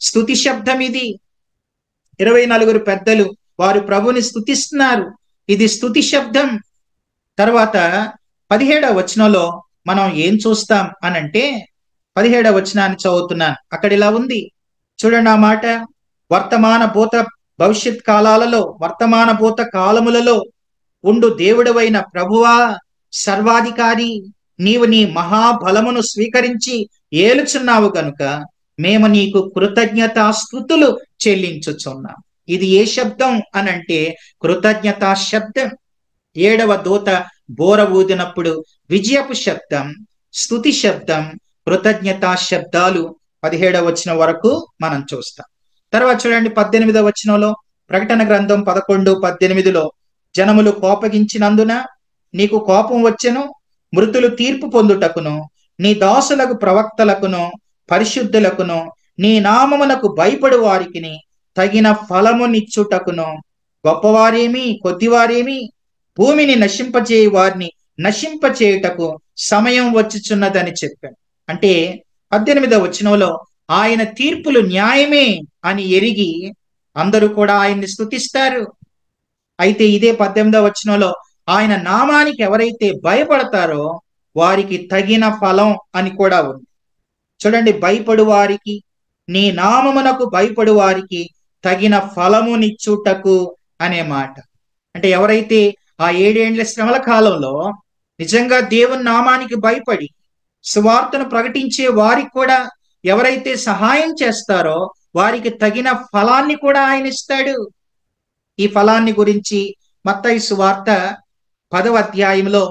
స్తుతి శబ్దం. ఇది 24 పెద్దలు వారు ప్రభుని స్తుతిస్తున్నారు. ఇది స్తుతి శబ్దం. తర్వాత 17వ వచనంలో మనం ఏం చూస్తాం అనంటే 17వ వచనాన్ని చదువుతున్నాను. అక్కడ ఇలా ఉంది, చూడండి ఆ మాట. వర్తమాన భూత భవిష్యత్ కాలాలలో, వర్తమాన భూత కాలములలో ఉండు దేవుడవైన ప్రభువా, సర్వాధికారి, నీవు నీ మహాబలమును స్వీకరించి ఏలుచున్నావు గనుక మేము నీకు కృతజ్ఞతాస్తుతులు చెల్లించుచున్నాం. ఇది ఏ శబ్దం అనంటే కృతజ్ఞతా శబ్దం. 7వ దూత బోర ఊదినప్పుడు విజయపు శబ్దం, స్తుతి శబ్దం, కృతజ్ఞతా శబ్దాలు 17వ వచనం వరకు మనం చూస్తాం. తర్వాత చూడండి 18వ వచనంలో, ప్రకటన గ్రంథం 11:18లో జనములు కోపగించినందున నీకు కోపం వచ్చెను, మృతులు తీర్పు పొందుటకును, నీ దాసులకు ప్రవక్తలకును పరిశుద్ధులకును నీ నామమునకు భయపడు వారికిని తగిన ఫలమునిచ్చుటకును, గొప్పవారేమి కొద్దివారేమి భూమిని నశింపచేయి వారిని నశింపచేయుటకు సమయం వచ్చుచున్నదని చెప్పాను. అంటే 18వ వచనంలో ఆయన తీర్పులు న్యాయమే అని ఎరిగి అందరూ కూడా ఆయన్ని స్తుతిస్తారు. అయితే ఇదే 18వ వచనంలో ఆయన నామానికి ఎవరైతే భయపడతారో వారికి తగిన ఫలం అని కూడా ఉంది. చూడండి, భయపడు వారికి, నీ నామమునకు భయపడు వారికి తగిన ఫలమునిచ్చుటకు అనే మాట. అంటే ఎవరైతే ఆ 7 ఏండ్ల శ్రమల కాలంలో నిజంగా దేవుని నామానికి భయపడి సువార్తను ప్రకటించే వారికి కూడా ఎవరైతే సహాయం చేస్తారో వారికి తగిన ఫలాన్ని కూడా ఆయన ఇస్తాడు. ఈ ఫలాన్ని గురించి మత్తయి సువార్త 10వ అధ్యాయంలో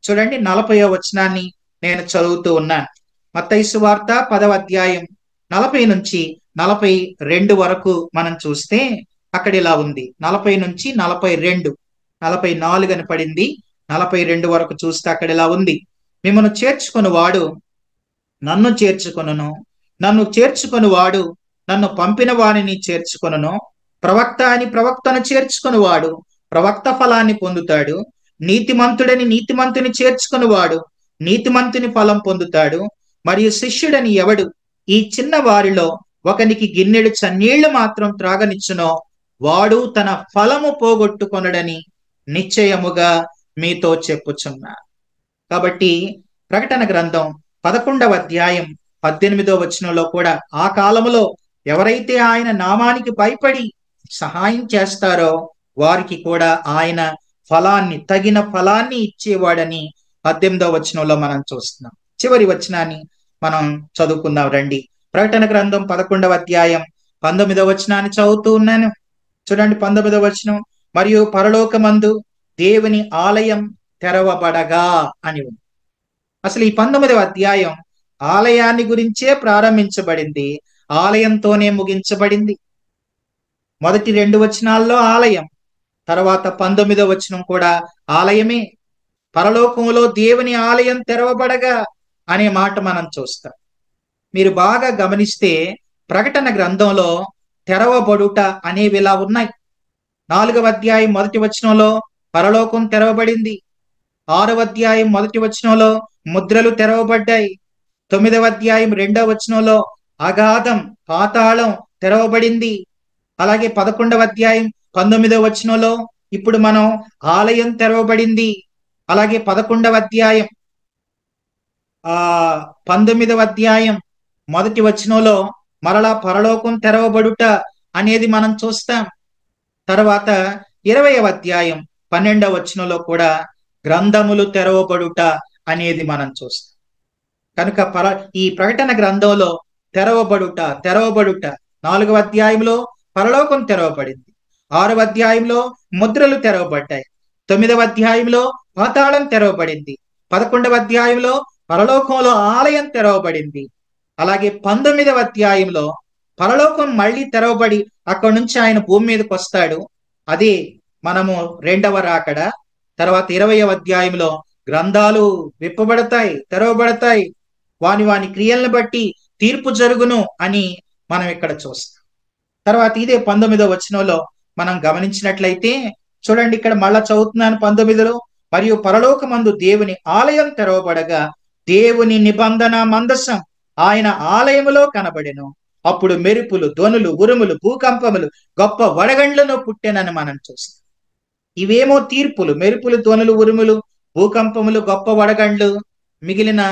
చూడండి 40వ వచనాన్ని నేను చదువుతూ ఉన్నాను. మత్తయి సువార్త 10వ అధ్యాయం 40 నుంచి 42 వరకు మనం చూస్తే అక్కడ ఇలా ఉంది. 40 నుంచి 42, 44 అని పడింది. 42 వరకు చూస్తే అక్కడ ఇలా ఉంది, మిమ్మల్ని చేర్చుకుని వాడు నన్ను చేర్చుకొనును, నన్ను చేర్చుకొని వాడు నన్ను పంపిన వానిని చేర్చుకొనును. ప్రవక్త అని ప్రవక్తను చేర్చుకొని వాడు ప్రవక్త ఫలాన్ని పొందుతాడు. నీతిమంతుడని నీతిమంతుని చేర్చుకొని వాడు నీతిమంతుని ఫలం పొందుతాడు. మరియు శిష్యుడని ఎవడు ఈ చిన్న వారిలో ఒకనికి గిన్నెడు చన్నీళ్లు మాత్రం త్రాగనిచ్చునో వాడు తన ఫలము పోగొట్టుకొనడని నిశ్చయముగా మీతో చెప్పుచున్నా. కాబట్టి ప్రకటన గ్రంథం 11వ అధ్యాయం 18వ వచనంలో కూడా ఆ కాలములో ఎవరైతే ఆయన నామానికి భయపడి సహాయం చేస్తారో వారికి కూడా ఆయన ఫలాన్ని, తగిన ఫలాన్ని ఇచ్చేవాడని 18వ వచనంలో మనం చూస్తున్నాం. చివరి వచనాన్ని మనం చదువుకుందాం రండి. ప్రకటన గ్రంథం 11వ అధ్యాయం 19వ వచనాన్ని చదువుతూ ఉన్నాను. చూడండి 19వ వచనం, మరియు పరలోకమందు దేవుని ఆలయం తెరవబడగా అని ఉంది. అసలు ఈ 19వ అధ్యాయం ఆలయాన్ని గురించే ప్రారంభించబడింది, ఆలయంతోనే ముగించబడింది. మొదటి 2 వచనాల్లో ఆలయం, తర్వాత 19వ వచనం కూడా ఆలయమే. పరలోకములో దేవుని ఆలయం తెరవబడగా అనే మాట మనం చూస్తాం. మీరు బాగా గమనిస్తే ప్రకటన గ్రంథంలో తెరవబడుట అనేవి ఇలా ఉన్నాయి. 4వ అధ్యాయం 1వ వచనంలో పరలోకం తెరవబడింది. 6వ అధ్యాయం 1వ వచనంలో ముద్రలు తెరవబడ్డాయి. 9వ అధ్యాయం 2వ వచనంలో అగాధం, పాతాళం తెరవబడింది. అలాగే 11వ అధ్యాయం 19వ వచనంలో ఇప్పుడు మనం ఆలయం తెరవబడింది. అలాగే 11వ అధ్యాయం 19వ అధ్యాయం 1వ వచనంలో మరలా పరలోకం తెరవబడుట అనేది మనం చూస్తాం. తర్వాత 20వ అధ్యాయం 12వ వచనంలో కూడా గ్రంథములు తెరవబడుట అనేది మనం చూస్తాం. కనుక ఈ ప్రకటన గ్రంథంలో తెరవబడుట 4వ అధ్యాయంలో పరలోకం తెరవబడింది. 6వ అధ్యాయంలో ముద్రలు తెరవబడ్డాయి. 9వ అధ్యాయంలో పాతాళం తెరవబడింది. 11వ అధ్యాయంలో పరలోకంలో ఆలయం తెరవబడింది. అలాగే 19వ అధ్యాయంలో పరలోకం మళ్ళీ తెరవబడి అక్కడి నుంచి ఆయన భూమి మీదకి వస్తాడు. అది మనము 2వ రాకడ. తర్వాత 20వ అధ్యాయంలో గ్రంథాలు విప్పబడతాయి, తెరవబడతాయి. వాని క్రియలను బట్టి తీర్పు జరుగును అని మనం ఇక్కడ చూస్తాం. తర్వాత ఇదే 19వ వచనంలో మనం గమనించినట్లయితే చూడండి, ఇక్కడ మళ్ళా చదువుతున్నాను 19లో. మరియు పరలోకమందు దేవుని ఆలయం తెరవబడగా దేవుని నిబంధన మందసం ఆయన ఆలయములో కనబడెను. అప్పుడు మెరుపులు, ధ్వనులు, ఉరుములు, భూకంపములు, గొప్ప వడగండ్లను పుట్టెనని మనం చూస్తాం. ఇవేమో తీర్పులు, మెరుపులు, ధ్వనులు, ఉరుములు, భూకంపములు, గొప్ప వడగండ్లు మిగిలిన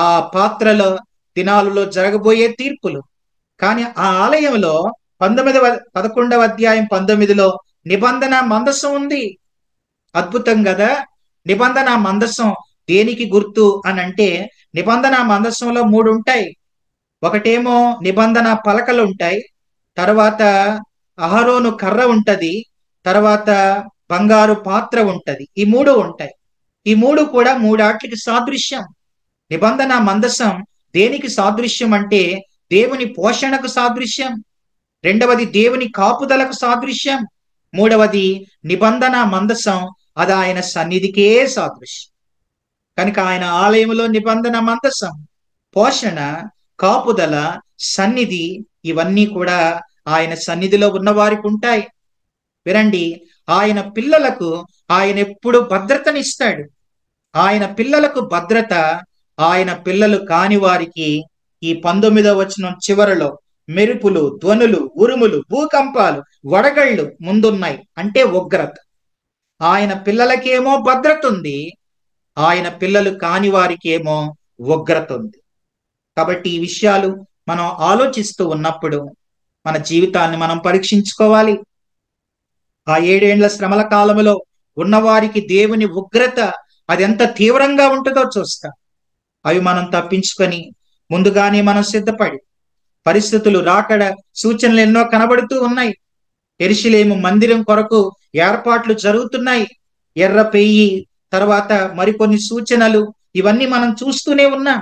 ఆ పాత్రలో దినాలలో జరగబోయే తీర్పులు. కానీ ఆ ఆలయంలో 11వ అధ్యాయం 19లో నిబంధన మందసం ఉంది. అద్భుతం కదా. నిబంధన మందసం దేనికి గుర్తు అని అంటే, నిబంధన మందసంలో 3 ఉంటాయి. ఒకటేమో నిబంధన పలకలు ఉంటాయి, తర్వాత అహరోను కర్ర ఉంటది, తర్వాత బంగారు పాత్ర ఉంటది. ఈ 3 ఉంటాయి. ఈ 3 కూడా 3 ఆట్లకి సాదృశ్యం. నిబంధన మందసం దేనికి సాదృశ్యం అంటే దేవుని పోషణకు సాదృశ్యం. రెండవది దేవుని కాపుదలకు సాదృశ్యం. మూడవది నిబంధన మందసం, అది ఆయన సన్నిధికే సాదృశ్యం. కనుక ఆయన ఆలయంలో నిబంధన మందసం, పోషణ, కాపుదల, సన్నిధి ఇవన్నీ కూడా ఆయన సన్నిధిలో ఉన్న వారికి ఉంటాయి. వినండి, ఆయన పిల్లలకు ఆయన ఎప్పుడు భద్రతనిస్తాడు. ఆయన పిల్లలకు భద్రత, ఆయన పిల్లలు కాని వారికి ఈ 19వ వచనం చివరలో మెరుపులు, ధ్వనులు, ఉరుములు, భూకంపాలు, వడగళ్ళు ముందున్నాయి. అంటే ఉగ్రత. ఆయన పిల్లలకేమో భద్రత ఉంది, ఆయన పిల్లలు కాని వారికి ఏమో ఉగ్రత ఉంది. కాబట్టి ఈ విషయాలు మనం ఆలోచిస్తూ ఉన్నప్పుడు మన జీవితాన్ని మనం పరీక్షించుకోవాలి. ఆ 7 ఏండ్ల శ్రమల కాలంలో ఉన్నవారికి దేవుని ఉగ్రత అది ఎంత తీవ్రంగా ఉంటుందో చూస్తాం. అవి మనం తప్పించుకొని ముందుగానే మనం సిద్ధపడి, పరిస్థితులు రాకడ సూచనలు ఎన్నో కనబడుతూ ఉన్నాయి. యెరూషలేము మందిరం కొరకు ఏర్పాట్లు జరుగుతున్నాయి. ఎర్ర పెయ్యి, తర్వాత మరికొన్ని సూచనలు ఇవన్నీ మనం చూస్తూనే ఉన్నాం.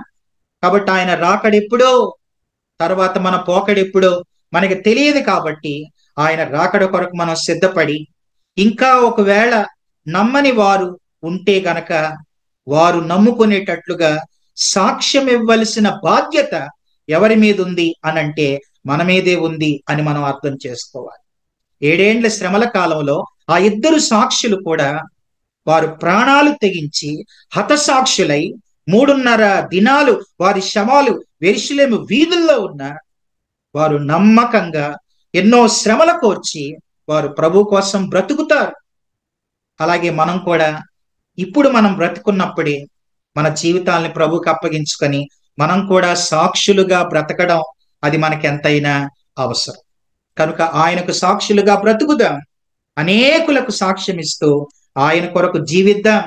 కాబట్టి ఆయన రాకడెప్పుడో, తర్వాత మన పోకడెప్పుడో మనకి తెలియదు. కాబట్టి ఆయన రాకడ కొరకు మనం సిద్ధపడి, ఇంకా ఒకవేళ నమ్మని వారు ఉంటే గనక వారు నమ్ముకునేటట్లుగా సాక్ష్యం ఇవ్వవలసిన బాధ్యత ఎవరి మీద ఉంది అనంటే మన మీదే ఉంది అని మనం అర్థం చేసుకోవాలి. 7 ఏండ్ల శ్రమల కాలంలో ఆ 2 సాక్షులు కూడా వారు ప్రాణాలు తెగించి హతసాక్షులై 3.5 దినాలు వారి శవాలు యెరూషలేము వీధుల్లో ఉన్న వారు నమ్మకంగా ఎన్నో శ్రమల కోర్చి వారు ప్రభు కోసం బ్రతుకుతారు. అలాగే మనం కూడా ఇప్పుడు మనం బ్రతుకున్నప్పుడే మన జీవితాల్ని ప్రభుకి అప్పగించుకొని మనం కూడా సాక్షులుగా బ్రతకడం అది మనకి ఎంతైనా అవసరం. కనుక ఆయనకు సాక్షులుగా బ్రతుకుదాం, అనేకులకు సాక్ష్యం ఇస్తూ ఆయన కొరకు జీవిద్దాం.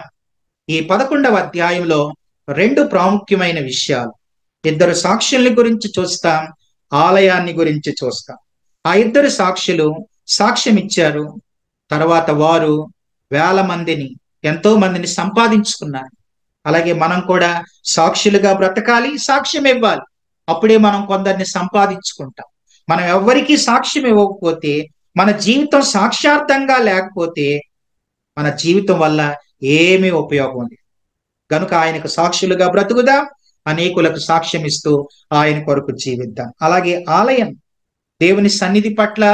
ఈ 11వ అధ్యాయంలో 2 ప్రాముఖ్యమైన విషయాలు, 2 సాక్షుల్ని గురించి చూస్తాం, ఆలయాన్ని గురించి చూస్తాం. ఆ 2 సాక్షులు సాక్ష్యం ఇచ్చారు. తర్వాత వారు వేల మందిని, ఎంతో మందిని సంపాదించుకున్నారు. అలాగే మనం కూడా సాక్షులుగా బ్రతకాలి, సాక్ష్యం ఇవ్వాలి. అప్పుడే మనం కొందరిని సంపాదించుకుంటాం. మనం ఎవ్వరికీ సాక్ష్యం ఇవ్వకపోతే, మన జీవితం సాక్ష్యార్థంగా లేకపోతే మన జీవితం వల్ల ఏమీ ఉపయోగం లేదు. కనుక ఆయనకు సాక్షులుగా బ్రతుకుదాం, అనేకులకు సాక్ష్యం ఇస్తూ ఆయన కొరకు జీవిద్దాం. అలాగే ఆలయం, దేవుని సన్నిధి పట్ల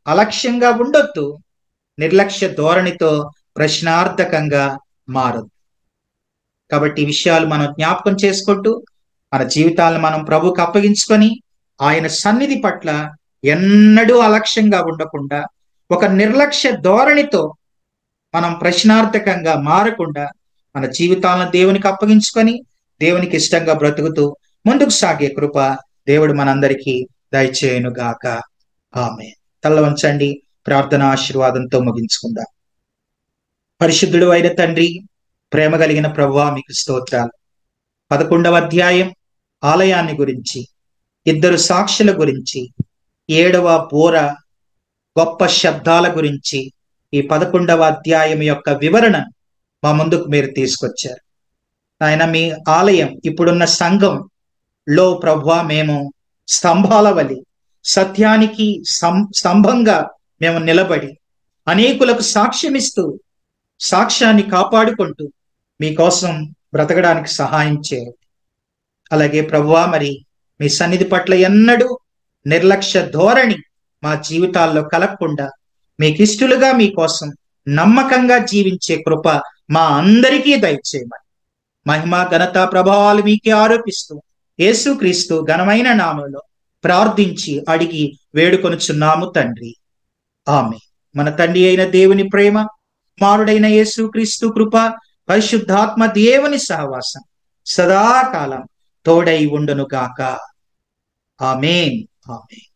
అలక్ష్యంగా ఉండొద్దు. నిర్లక్ష్య ధోరణితో ప్రశ్నార్థకంగా మారదు. కాబట్టి ఈ విషయాలు మనం జ్ఞాపకం చేసుకుంటూ మన జీవితాలను మనం ప్రభువుకు అప్పగించుకొని ఆయన సన్నిధి పట్ల ఎన్నడూ అలక్ష్యంగా ఉండకుండా, ఒక నిర్లక్ష్య ధోరణితో మనం ప్రశ్నార్థకంగా మారకుండా మన జీవితాలను దేవునికి అప్పగించుకొని దేవునికి ఇష్టంగా బ్రతుకుతూ ముందుకు సాగే కృప దేవుడు మనందరికీ దయచేయునుగాక. ఆమేన్. తల వంచండి, ప్రార్థన ఆశీర్వాదంతో ముగించుకుందాం. పరిశుద్ధుడు అయిన తండ్రి, ప్రేమ కలిగిన ప్రభువా, మీకు స్తోత్రాలు. 11వ అధ్యాయం ఆలయాన్ని గురించి, 2 సాక్షుల గురించి, 7వ బోర గొప్ప శబ్దాల గురించి ఈ 11వ అధ్యాయం యొక్క వివరణ మా ముందుకు మీరు తీసుకొచ్చారు. ఆయన మీ ఆలయం ఇప్పుడున్న సంఘంలో ప్రభువా, మేము స్తంభాల వలె సత్యానికి స్తంభంగా మేము నిలబడి అనేకులకు సాక్ష్యమిస్తూ సాక్ష్యాన్ని కాపాడుకుంటూ మీకోసం బ్రతకడానికి సహాయం చేయండి. అలాగే ప్రభువా, మరి మీ సన్నిధి పట్ల ఎన్నడూ నిర్లక్ష్య ధోరణి మా జీవితాల్లో కలగకుండా మీకు ఇష్టలుగా మీకోసం నమ్మకంగా జీవించే కృప మా అందరికీ దయచేయమని మహిమ ఘనత ప్రభావాలు మీకే ఆరోపిస్తూ యేసుక్రీస్తు ఘనమైన నామములో ప్రార్థించి అడిగి వేడుకొనుచున్నాము తండ్రి. ఆమేన్. మన తండ్రి అయిన దేవుని ప్రేమ, కుమారుడైన యేసుక్రీస్తు కృప, పరిశుద్ధాత్మ దేవుని సహవాసం సదాకాలం తోడై ఉండును గాక. ఆమేన్. ఆమేన్.